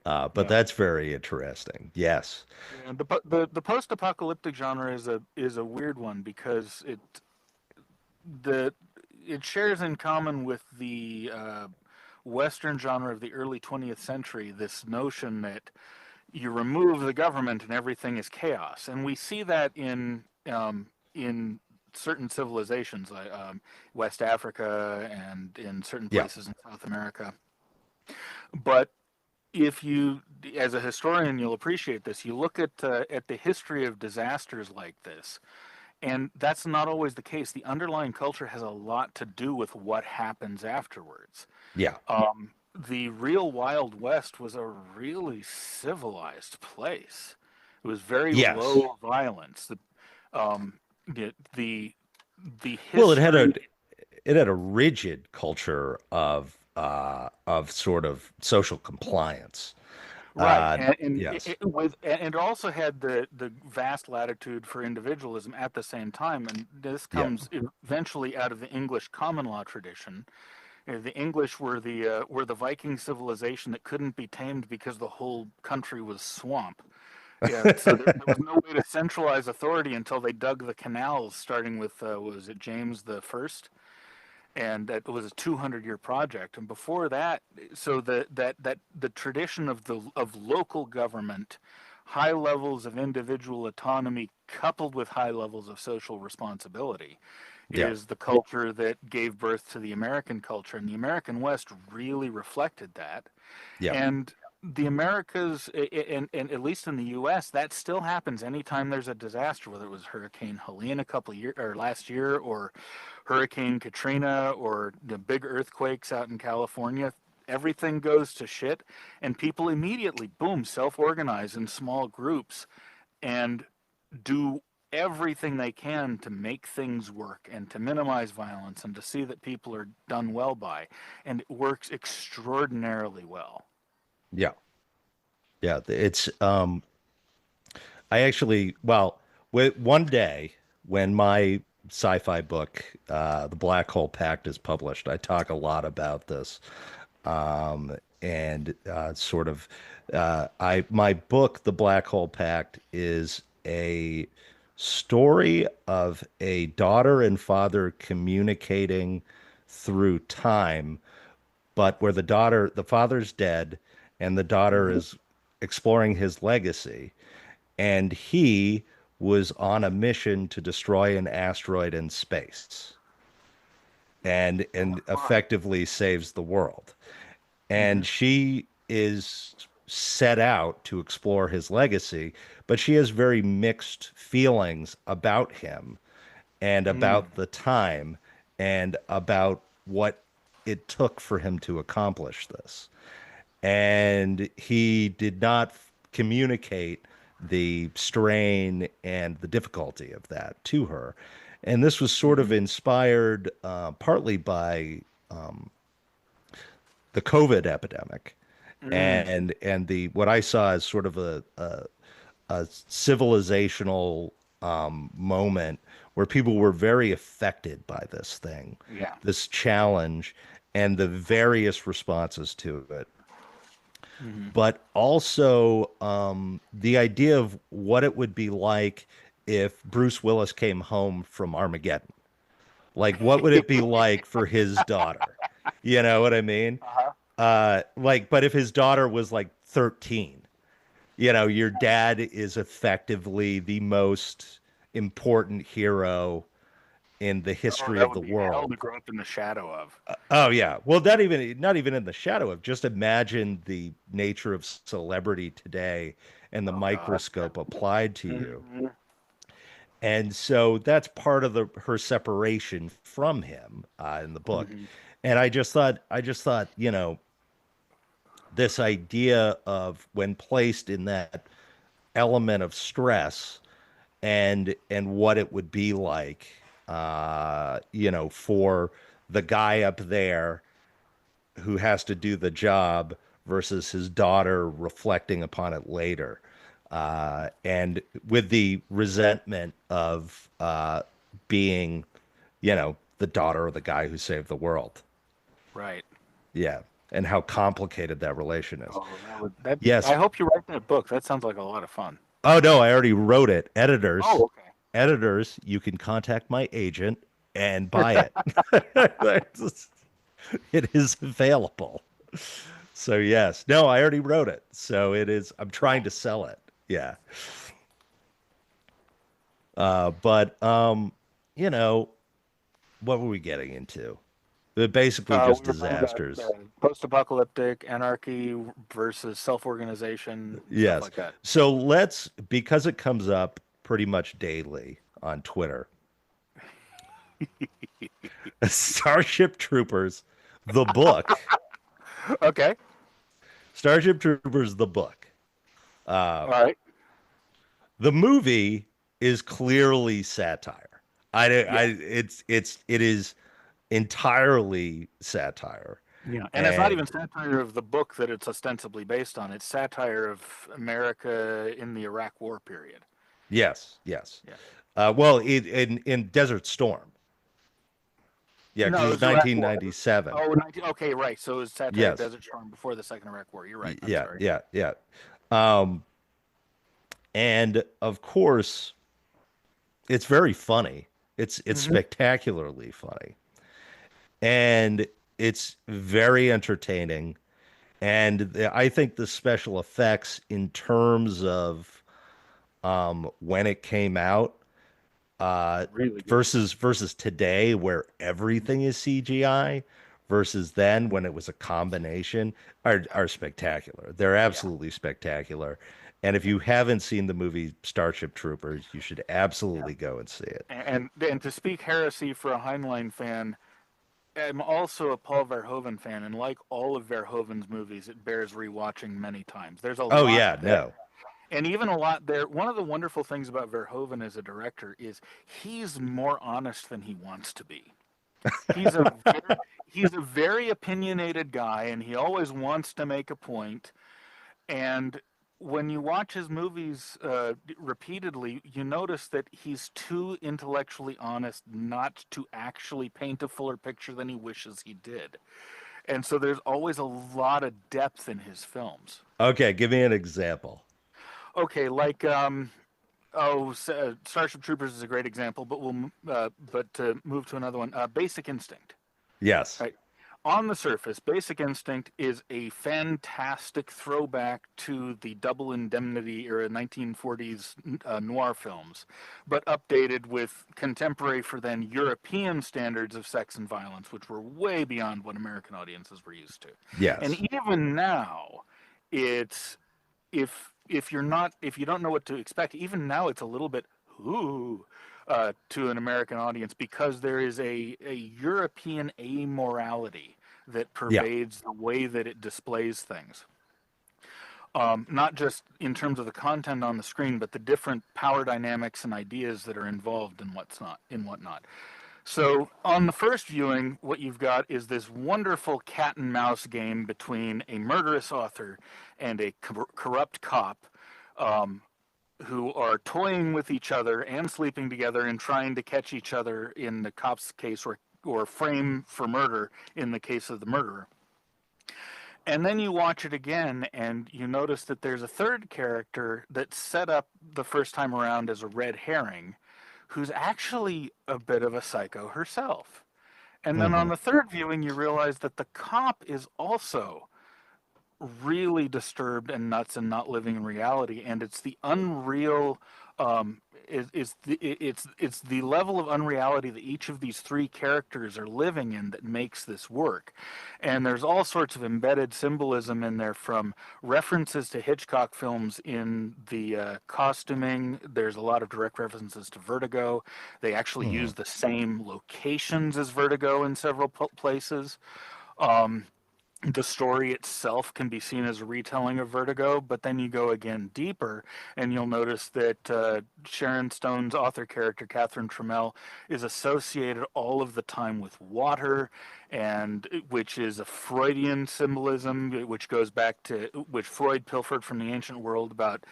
But Yeah. that's very interesting. Yes. Yeah, the post-apocalyptic genre is a weird one because the it shares in common with the Western genre of the early 20th century this notion that you remove the government and everything is chaos, and we see that in certain civilizations like West Africa and in certain Yeah. places in South America. But if you, as a historian, you'll appreciate this. You look at the history of disasters like this, and that's not always the case. The underlying culture has a lot to do with what happens afterwards. Yeah. The real Wild West was a really civilized place. It was very Yes. low violence. Um, the the Well, history, it had a rigid culture of sort of social compliance. right, and Yes. it also had the vast latitude for individualism at the same time. And this Yeah. comes eventually out of the English common law tradition. The English were the Viking civilization that couldn't be tamed because the whole country was swamp. Yeah, so there was no way to centralize authority until they dug the canals, starting with what was it, James the First, and that was a 200-year project. And before that, so the tradition of local government, high levels of individual autonomy coupled with high levels of social responsibility Yeah. is the culture that gave birth to the American culture. And the American West really reflected that. Yeah. And the Americas, and at least in the U.S., that still happens anytime there's a disaster, whether it was Hurricane Helene a couple of years or last year, or Hurricane Katrina, or the big earthquakes out in California. Everything goes to shit, and people immediately, boom, self-organize in small groups and do everything they can to make things work and to minimize violence and to see that people are done well by. And it works extraordinarily well. Yeah. Yeah. It's I actually, well, one day when my sci-fi book, The Black Hole Pact, is published, I talk a lot about this. And sort of, I my book, The Black Hole Pact, is a story of a daughter and father communicating through time, but where the father's dead, and the daughter Mm-hmm. is exploring his legacy, and he was on a mission to destroy an asteroid in space and Fun. effectively saves the world. Mm-hmm. And she is set out to explore his legacy, but she has very mixed feelings about him and Mm. about the time and about what it took for him to accomplish this. And he did not communicate the strain and the difficulty of that to her. And this was sort of Mhm. inspired partly by the COVID epidemic, Mm. and the what I saw as sort of a civilizational moment where people were very affected by this thing, Yeah. this challenge, and the various responses to it. Hmm. But also the idea of what it would be like if Bruce Willis came home from Armageddon. Like, what would it be like for his daughter? You know what I mean? Uh-huh. Like, but if his daughter was like 13, you know, your dad is effectively the most important hero in the Oh, history that of would the be hell world. to grow up in the shadow of. Oh yeah. Well, not even in the shadow of. Just imagine the nature of celebrity today and the Oh God. microscope applied to you. Hmm. And so that's part of the her separation from him in the book. Hmm. And I just thought, you know, this idea of when placed in that element of stress and what it would be like, you know, for the guy up there who has to do the job versus his daughter reflecting upon it later. And with the resentment of being, you know, the daughter of the guy who saved the world. Right. Yeah. And how complicated that relation is. Oh, that would that. I Yes. hope you write that book. That sounds like a lot of fun. Oh, no, I already wrote it. Oh, okay. Editors, you can contact my agent and buy it. It is available. So yes, no, I already wrote it. So it is. I'm trying Cool. to sell it. Yeah. But you know, what were we getting into? They're basically just We were talking about disasters. post-apocalyptic anarchy versus self-organization, stuff Yes. like that. So let's, because it comes up pretty much daily on Twitter. Starship Troopers, the book. Okay. Starship Troopers, the book. Uh, All right. the movie is clearly satire. Yeah. It is entirely satire. Yeah. And it's not And even satire of the book that it's ostensibly based on. It's satire of America in the Iraq War period. yes, yes. Yeah. Well, in Desert Storm, yeah, because No, it it's was Iraq War. 1997. Oh, 19, okay, right. So it was satire of Yes, Desert Storm before the Second Iraq War. You're right. I'm yeah, sorry. yeah, yeah. Um, and of course, it's very funny. It's Hmm. spectacularly funny, and it's very entertaining. And I think the special effects in terms of when it came out Really good. versus today where everything is CGI versus then when it was a combination are spectacular. They're Yeah. absolutely spectacular. And if you haven't seen the movie Starship Troopers, you should Yeah. absolutely go and see it. And to speak heresy for a Heinlein fan, I'm also a Paul Verhoeven fan, and like all of Verhoeven's movies, it bears rewatching many times. There's a Oh lot yeah, there, no. and even a lot there. One of the wonderful things about Verhoeven as a director is he's more honest than he wants to be. He's a very, he's a very opinionated guy, and he always wants to make a point. And when you watch his movies repeatedly, you notice that he's too intellectually honest not to actually paint a fuller picture than he wishes he did. And so there's always a lot of depth in his films. Okay, give me an example. Okay, like Starship Troopers is a great example, but to move to another one, Basic Instinct. Yes. Right. On the surface, Basic Instinct is a fantastic throwback to the Double Indemnity era 1940s noir films, but updated with contemporary for then European standards of sex and violence, which were way beyond what American audiences were used to. And Yes. even now, It's if you're not if you don't know what to expect, even now it's a little bit ooh to an American audience because there is a European amorality that Yeah. pervades the way that it displays things. Not just in terms of the content on the screen, but the different power dynamics and ideas that are involved in whatnot. So on the first viewing, what you've got is this wonderful cat and mouse game between a murderous author and a corrupt cop, um, who are toying with each other and sleeping together and trying to catch each other in the cop's case, or frame for murder in the case of the murderer. And then you watch it again and you notice that there's a third character that's set up the first time around as a red herring who's actually a bit of a psycho herself. And then on Hmm. the third viewing, you realize that the cop is also really disturbed and nuts and not living in reality. And it's the unreal, it's the level of unreality that each of these three characters are living in that makes this work. And there's all sorts of embedded symbolism in there, from references to Hitchcock films in the costuming. There's a lot of direct references to Vertigo. They actually Hmm. use the same locations as Vertigo in several places. Um, the story itself can be seen as a retelling of Vertigo, but then you go again deeper, and you'll notice that Sharon Stone's author character, Catherine Trammell, is associated all of the time with water, and which is a Freudian symbolism, which goes back to which Freud pilfered from the ancient world about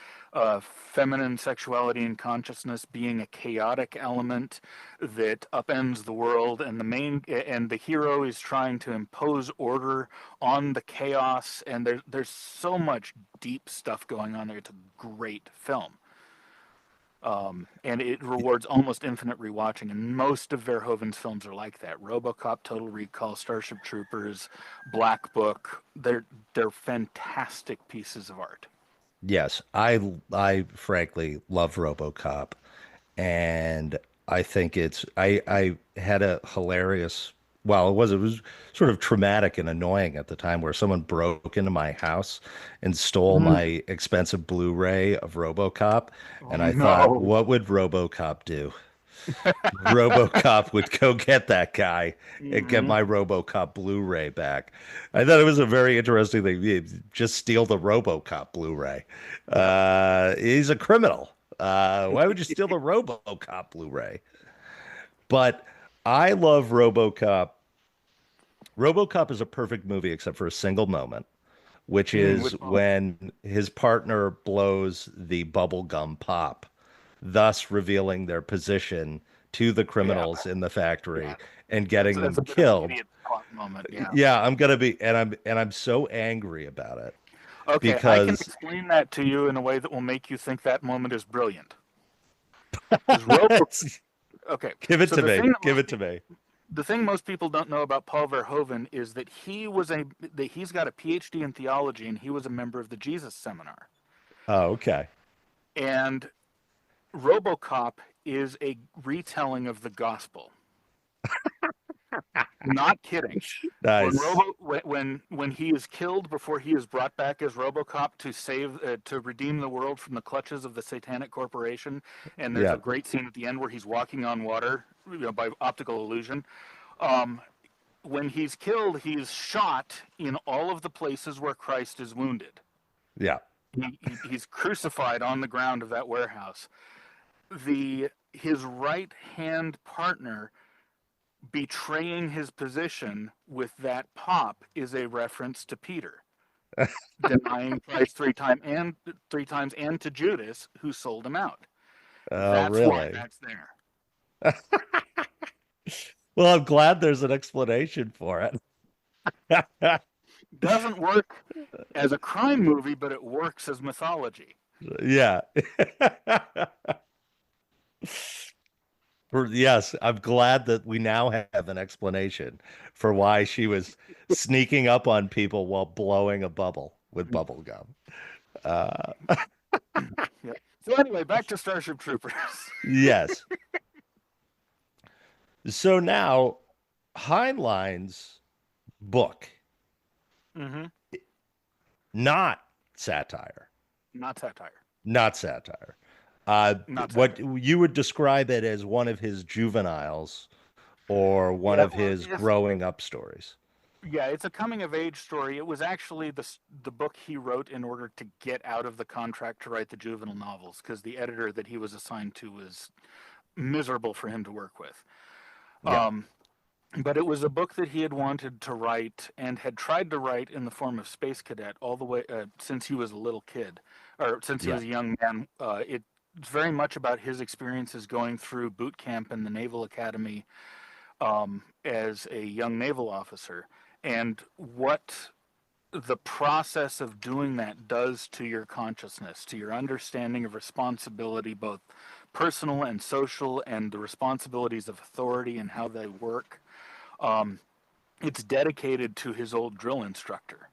feminine sexuality and consciousness being a chaotic element that upends the world, and the hero is trying to impose order on the chaos, and there's so much deep stuff going on there. It's a great film. And it rewards almost infinite rewatching, and most of Verhoeven's films are like that. RoboCop, Total Recall, Starship Troopers, Black Book. They're fantastic pieces of art. Yes, I frankly love RoboCop, and I think I had a hilarious, well, it was sort of traumatic and annoying at the time, where someone broke into my house and stole Mm. my expensive Blu-ray of RoboCop, Oh and I thought, no. what would RoboCop do? RoboCop would go get that guy and get Hmm. my RoboCop Blu-ray back. I thought it was a very interesting thing. Just steal the RoboCop Blu-ray. Yeah. He's a criminal. Why would you steal the RoboCop Blu-ray? But I love RoboCop. RoboCop is a perfect movie except for a single moment, which is Which one? when his partner blows the bubble gum pop, thus revealing their position to the Yeah. criminals in the Yeah. factory and That's getting that's them a bit of an killed. idiot plot moment. Yeah. Yeah, I'm gonna be, and I'm so angry about it Okay, I can because explain that to you in a way that will make you think that moment is brilliant. Because Robo, okay, give it so to the me. thing that Give most it to people me. the thing most people don't know about Paul Verhoeven is that he's got a PhD in theology, and he was a member of the Jesus Seminar. Oh, okay. And RoboCop is a retelling of the gospel. Not kidding. Nice. When he is killed before he is brought back as RoboCop to redeem the world from the clutches of the Satanic Corporation, and there's a Yeah. great scene at the end where he's walking on water, by optical illusion. Um, when he's killed, he's shot in all of the places where Christ is wounded. Yeah. He's crucified on the ground of that warehouse. The His right hand partner betraying his position with that pop is a reference to Peter denying Christ three times and to Judas who sold him out. Oh, That's why really? that's there. Well, I'm glad there's an explanation for it. Doesn't work as a crime movie, but it works as mythology. Yeah. Yes, I'm glad that we now have an explanation for why she was sneaking up on people while blowing a bubble with bubble gum. Uh, Yeah. So anyway, back to Starship Troopers. yes. So now Heinlein's book, Hmm. not satire. Not satire. Not satire. Uh, Not what satire. you would describe it as one of his juveniles or one Yeah, of well, his growing up stories. yeah, it's a coming of age story. It was actually the book he wrote in order to get out of the contract to write the juvenile novels because the editor that he was assigned to was miserable for him to work with. Yeah, Um, but it was a book that he had wanted to write and had tried to write in the form of Space Cadet all the way since he was a little kid, or since he yeah, was a young man. It's very much about his experiences going through boot camp in the Naval Academy as a young naval officer, and what the process of doing that does to your consciousness, to your understanding of responsibility, both personal and social, and the responsibilities of authority and how they work. Um, it's dedicated to his old drill instructor.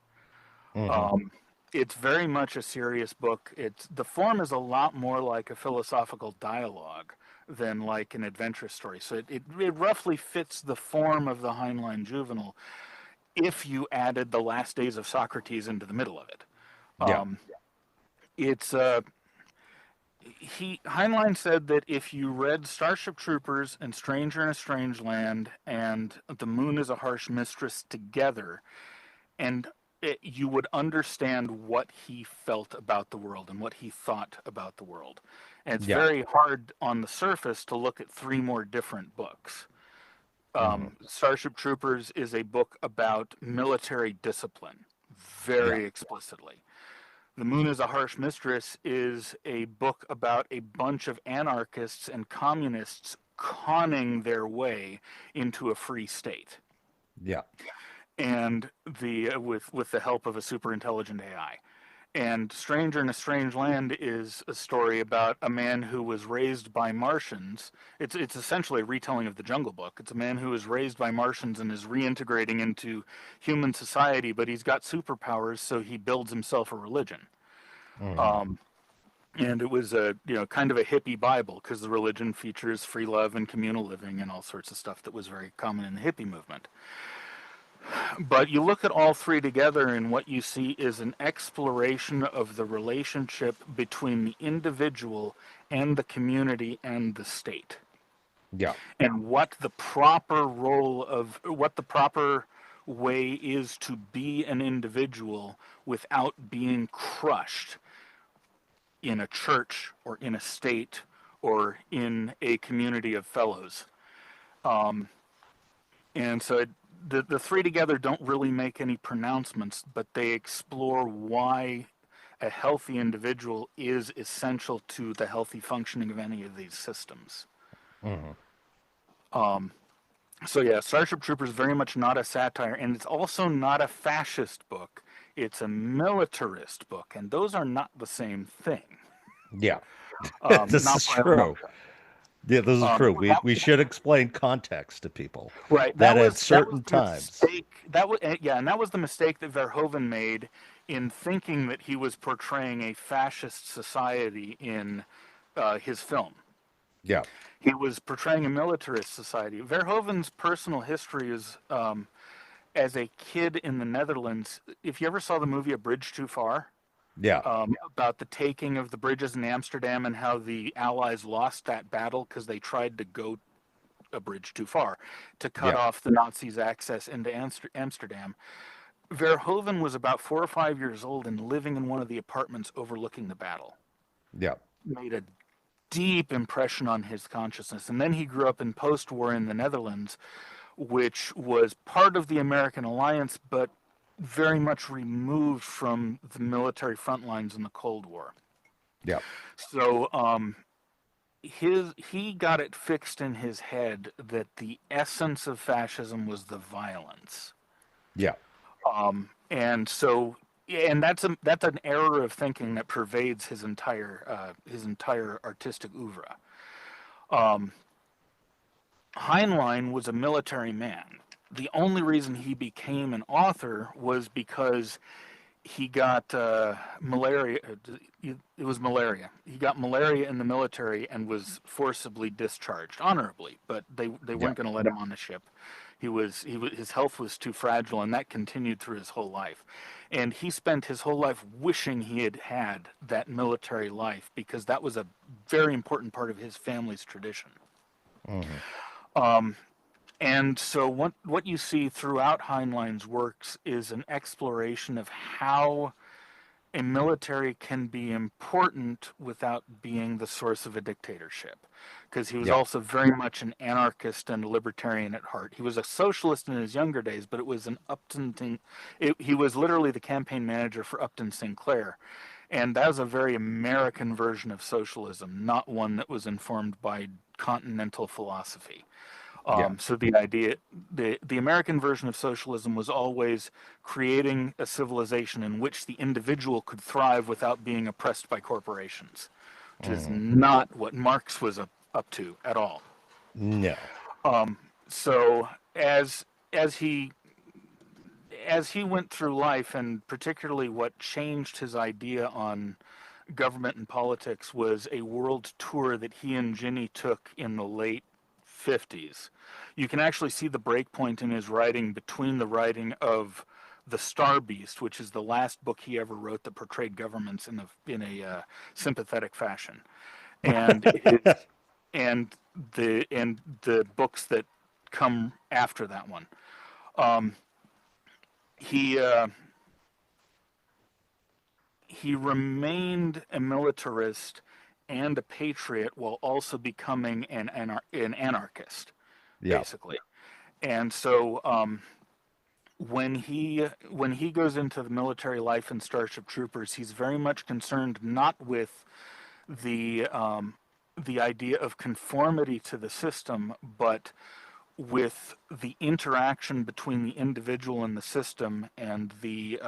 hmm, Um, it's very much a serious book. It's the form is a lot more like a philosophical dialogue than like an adventure story. So it roughly fits the form of the Heinlein Juvenile if you added the last days of Socrates into the middle of it. yeah, Um, it's he Heinlein said that if you read Starship Troopers and Stranger in a Strange Land and The Moon is a Harsh Mistress together, and you would understand what he felt about the world and what he thought about the world. And it's yeah, very hard on the surface to look at three more different books. hmm, Starship Troopers is a book about military discipline, yeah, very explicitly. The Moon is a Harsh Mistress is a book about a bunch of anarchists and communists conning their way into a free state, yeah, and with the help of a super intelligent AI. And Stranger in a Strange Land is a story about a man who was raised by Martians. It's essentially a retelling of the Jungle Book. It's a man who was raised by Martians and is reintegrating into human society, but he's got superpowers, so he builds himself a religion. hmm, Um, and it was a kind of a hippie Bible because the religion features free love and communal living and all sorts of stuff that was very common in the hippie movement. But you look at all three together, and what you see is an exploration of the relationship between the individual and the community and the state, yeah, and what the proper way is to be an individual without being crushed in a church or in a state or in a community of fellows. Um, And so the three together don't really make any pronouncements, but they explore why a healthy individual is essential to the healthy functioning of any of these systems. hmm, Um, so yeah, Starship Troopers is very much not a satire, and it's also not a fascist book. It's a militarist book, and those are not the same thing. yeah. This Not is by a long true. Yeah, this is shot. true. We should explain context to people Right. that at That was certain the times. mistake. That was yeah, and that was the mistake that Verhoeven made in thinking that he was portraying a fascist society in his film. Yeah, He was portraying a militarist society. Verhoeven's personal history is as a kid in the Netherlands. If you ever saw the movie A Bridge Too Far, yeah, about the taking of the bridges in Amsterdam and how the Allies lost that battle because they tried to go a bridge too far to cut yeah, off the Nazis' access into Amsterdam. Verhoeven was about 4 or 5 years old and living in one of the apartments overlooking the battle. yeah, Made a deep impression on his consciousness. And then he grew up in post war in the Netherlands, which was part of the American alliance, but very much removed from the military front lines in the Cold War. yeah, So he got it fixed in his head that the essence of fascism was the violence. yeah, And so and that's an error of thinking that pervades his entire artistic oeuvre. Um, Heinlein was a military man. The only reason he became an author was because he got malaria. It was malaria. He got malaria in the military and was forcibly discharged honorably, but they yeah, weren't going to let him on the ship. His health was too fragile, and that continued through his whole life. And he spent his whole life wishing he had had that military life because that was a very important part of his family's tradition. Hmm. And so what you see throughout Heinlein's works is an exploration of how a military can be important without being the source of a dictatorship. Because he was Yeah. also very much an anarchist and libertarian at heart. He was a socialist in his younger days, but it was an Upton thing. He was literally the campaign manager for Upton Sinclair. And that was a very American version of socialism, not one that was informed by continental philosophy. Yeah. So the American version of socialism was always creating a civilization in which the individual could thrive without being oppressed by corporations, which is Hmm. not what Marx was up to at all. No. So as he as he went through life, and particularly what changed his idea on government and politics was a world tour that he and Ginny took in the late 50s. You can actually see the breakpoint in his writing between the writing of The Star Beast, which is the last book he ever wrote that portrayed governments in a sympathetic fashion, and his and the books that come after that one. Um, he he remained a militarist and a patriot while also becoming an anarchist, Yeah. basically. And so when he goes into the military life in Starship Troopers, he's very much concerned not with the the idea of conformity to the system, but with the interaction between the individual and the system, and the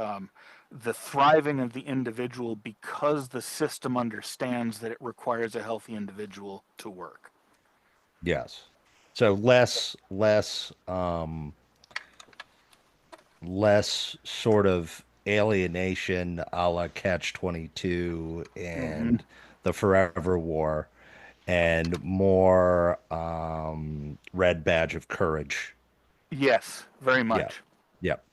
thriving of the individual because the system understands that it requires a healthy individual to work. Yes. So less sort of alienation a la Catch 22 Mm-hmm. and the Forever War, and more Red Badge of Courage. Yes, very Yeah. much. Yep.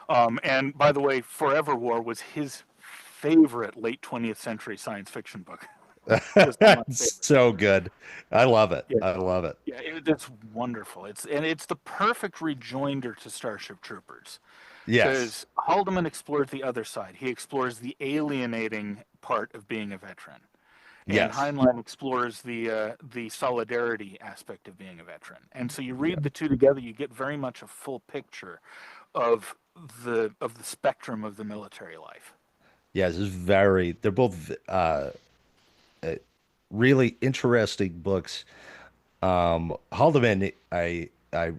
And by the way, Forever War was his favorite late 20th century science fiction book. Just one of my It's favorites. so good. I love it. Yeah, I love it. yeah, it's wonderful. It's the perfect rejoinder to Starship Troopers. Yes. Because Haldeman explores the other side. He explores the alienating part of being a veteran, and Yes. Heinlein explores the solidarity aspect of being a veteran. And so you Yeah. read the two together, you get very much a full picture of the spectrum of the military life. Yes. It's very, they're both uh, really interesting books. Haldeman, I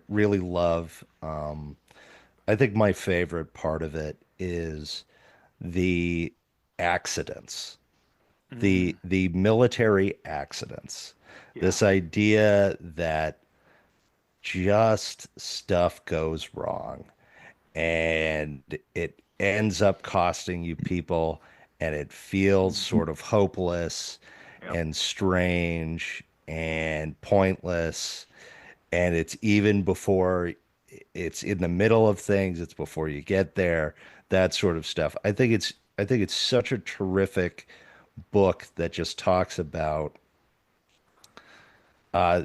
really love. I think my favorite part of it is the accidents, Mm, the military accidents. yeah. This idea that just stuff goes wrong and it ends up costing you people, and it feels Mhm. sort of hopeless Yep. and strange and pointless, and it's even before it's in the middle of things, it's before you get there, that sort of stuff. I think it's such a terrific book that just talks about uh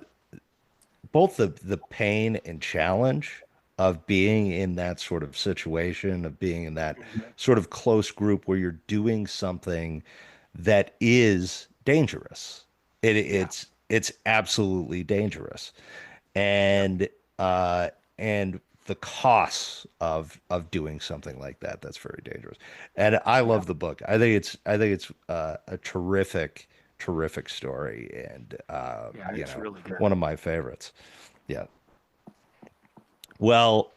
both the pain and challenge of being in that sort of situation, of being in that Mhm. sort of close group where you're doing something that is dangerous. Yeah. It's absolutely dangerous. Yep. And uh and the costs of doing something like that, that's very dangerous. And I Yeah. love the book. I think it's a terrific story, and Yeah. It's really good. one of my favorites. Yeah. Well,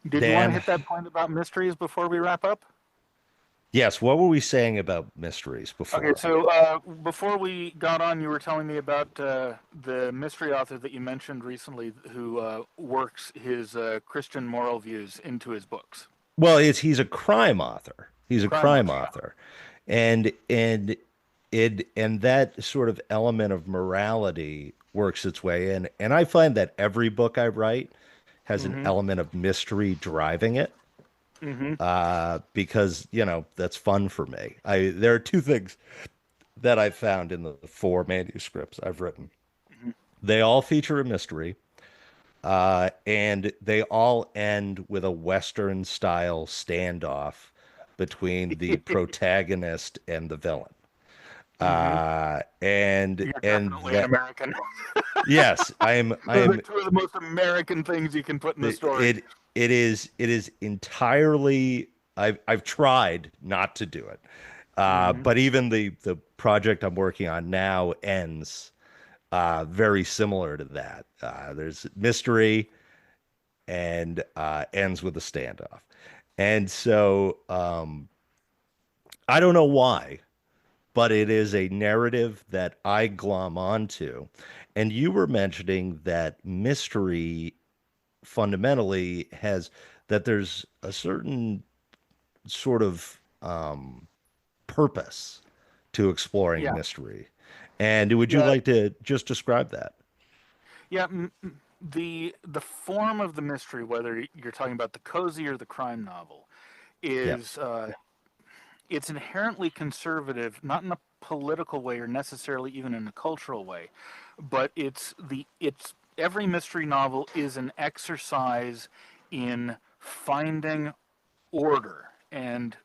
Did you want to Dan, hit that point about mysteries before we wrap up? yes, what were we saying about mysteries Okay, before? so before we got on, you were telling me about the mystery author that you mentioned recently who works his Christian moral views into his books. Well, he's a crime author. He's a Crime crime author. author. And that sort of element of morality works its way in. And I find that every book I write has an Mm-hmm. element of mystery driving it, Mm-hmm. because, that's fun for me. There are two things that I've found in the four manuscripts I've written. Mm-hmm. They all feature a mystery, and they all end with a Western style standoff between the protagonist and the villain. Mm-hmm. And You're and definitely an that American. yes, Those are I'm two of the most American things you can put in a story. it is entirely. I've tried not to do it, Mm-hmm. but even the project I'm working on now ends very similar to that. There's mystery and ends with a standoff, and so I don't know why, but it is a narrative that I glom onto. And you were mentioning that mystery fundamentally has that there's a certain sort of purpose to exploring Yeah. mystery. And would you Yeah. like to just describe that? Yeah. The form of the mystery, whether you're talking about the cozy or the crime novel, Yeah. is it's inherently conservative, not in a political way or necessarily even in a cultural way, but it's every mystery novel is an exercise in finding order and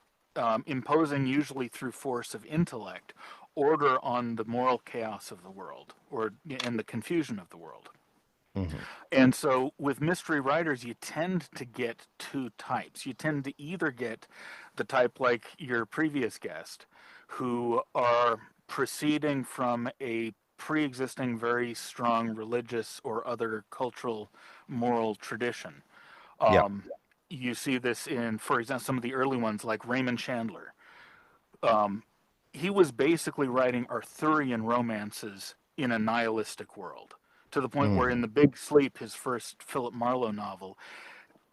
imposing, usually through force of intellect, order on the moral chaos of the world or and the confusion of the world. Hmm. And so with mystery writers, you tend to get two types. You tend to either get the type like your previous guest, who are proceeding from a pre existing, very strong religious or other cultural moral tradition. Yeah. Um, you see this in, for example, some of the early ones like Raymond Chandler. Um, he was basically writing Arthurian romances in a nihilistic world, to the point where in Hmm. The Big Sleep, his first Philip Marlowe novel,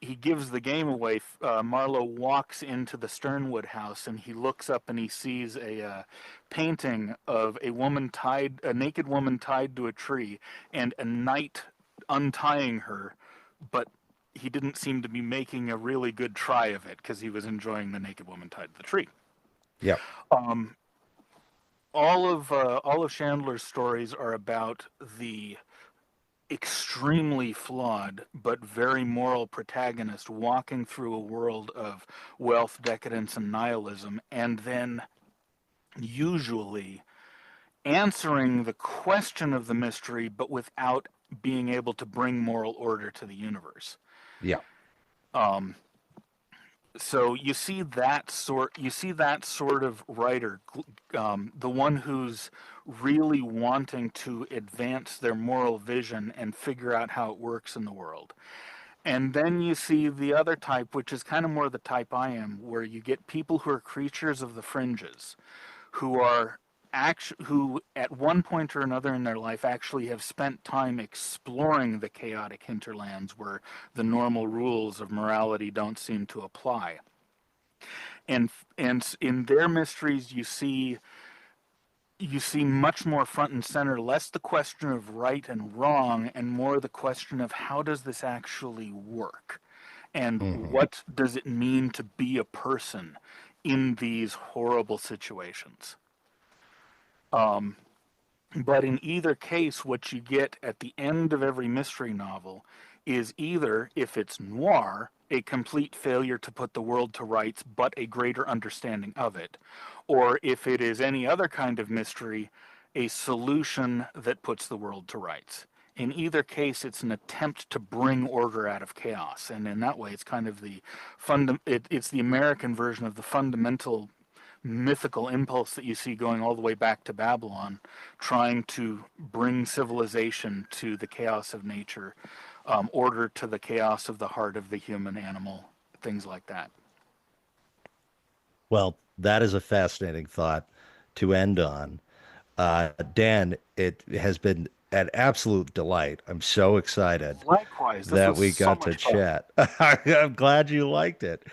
he gives the game away. Marlowe walks into the Sternwood house and he looks up and he sees a painting of a naked woman tied to a tree, and a knight untying her, but he didn't seem to be making a really good try of it because he was enjoying the naked woman tied to the tree. Yeah. Um, all of Chandler's stories are about the extremely flawed but very moral protagonist walking through a world of wealth, decadence, and nihilism, and then usually answering the question of the mystery, but without being able to bring moral order to the universe. Yeah. Um, so you see that sort of writer, the one who's really wanting to advance their moral vision and figure out how it works in the world. And then you see the other type, which is kind of more the type I am, where you get people who are creatures of the fringes, who are who at one point or another in their life actually have spent time exploring the chaotic hinterlands where the normal rules of morality don't seem to apply. And in their mysteries you see much more front and center, less the question of right and wrong and more the question of how does this actually work, and Hmm. what does it mean to be a person in these horrible situations. Um, but in either case, what you get at the end of every mystery novel is either, if it's noir, a complete failure to put the world to rights, but a greater understanding of it, or if it is any other kind of mystery, a solution that puts the world to rights. In either case, it's an attempt to bring order out of chaos, and in that way, it's kind of it's the American version of the fundamental mythical impulse that you see going all the way back to Babylon, trying to bring civilization to the chaos of nature, order to the chaos of the heart of the human animal, things like that. Well, that is a fascinating thought to end on. Dan, it has been an absolute delight. I'm so excited Likewise, this that was we so got to much fun. chat. I'm glad you liked it.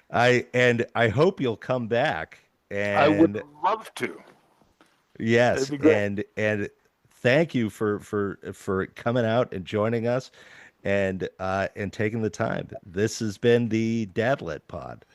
I hope you'll come back. I would And love to. It'd yes, be great. and thank you for coming out and joining us and taking the time. This has been the Dadlet Pod.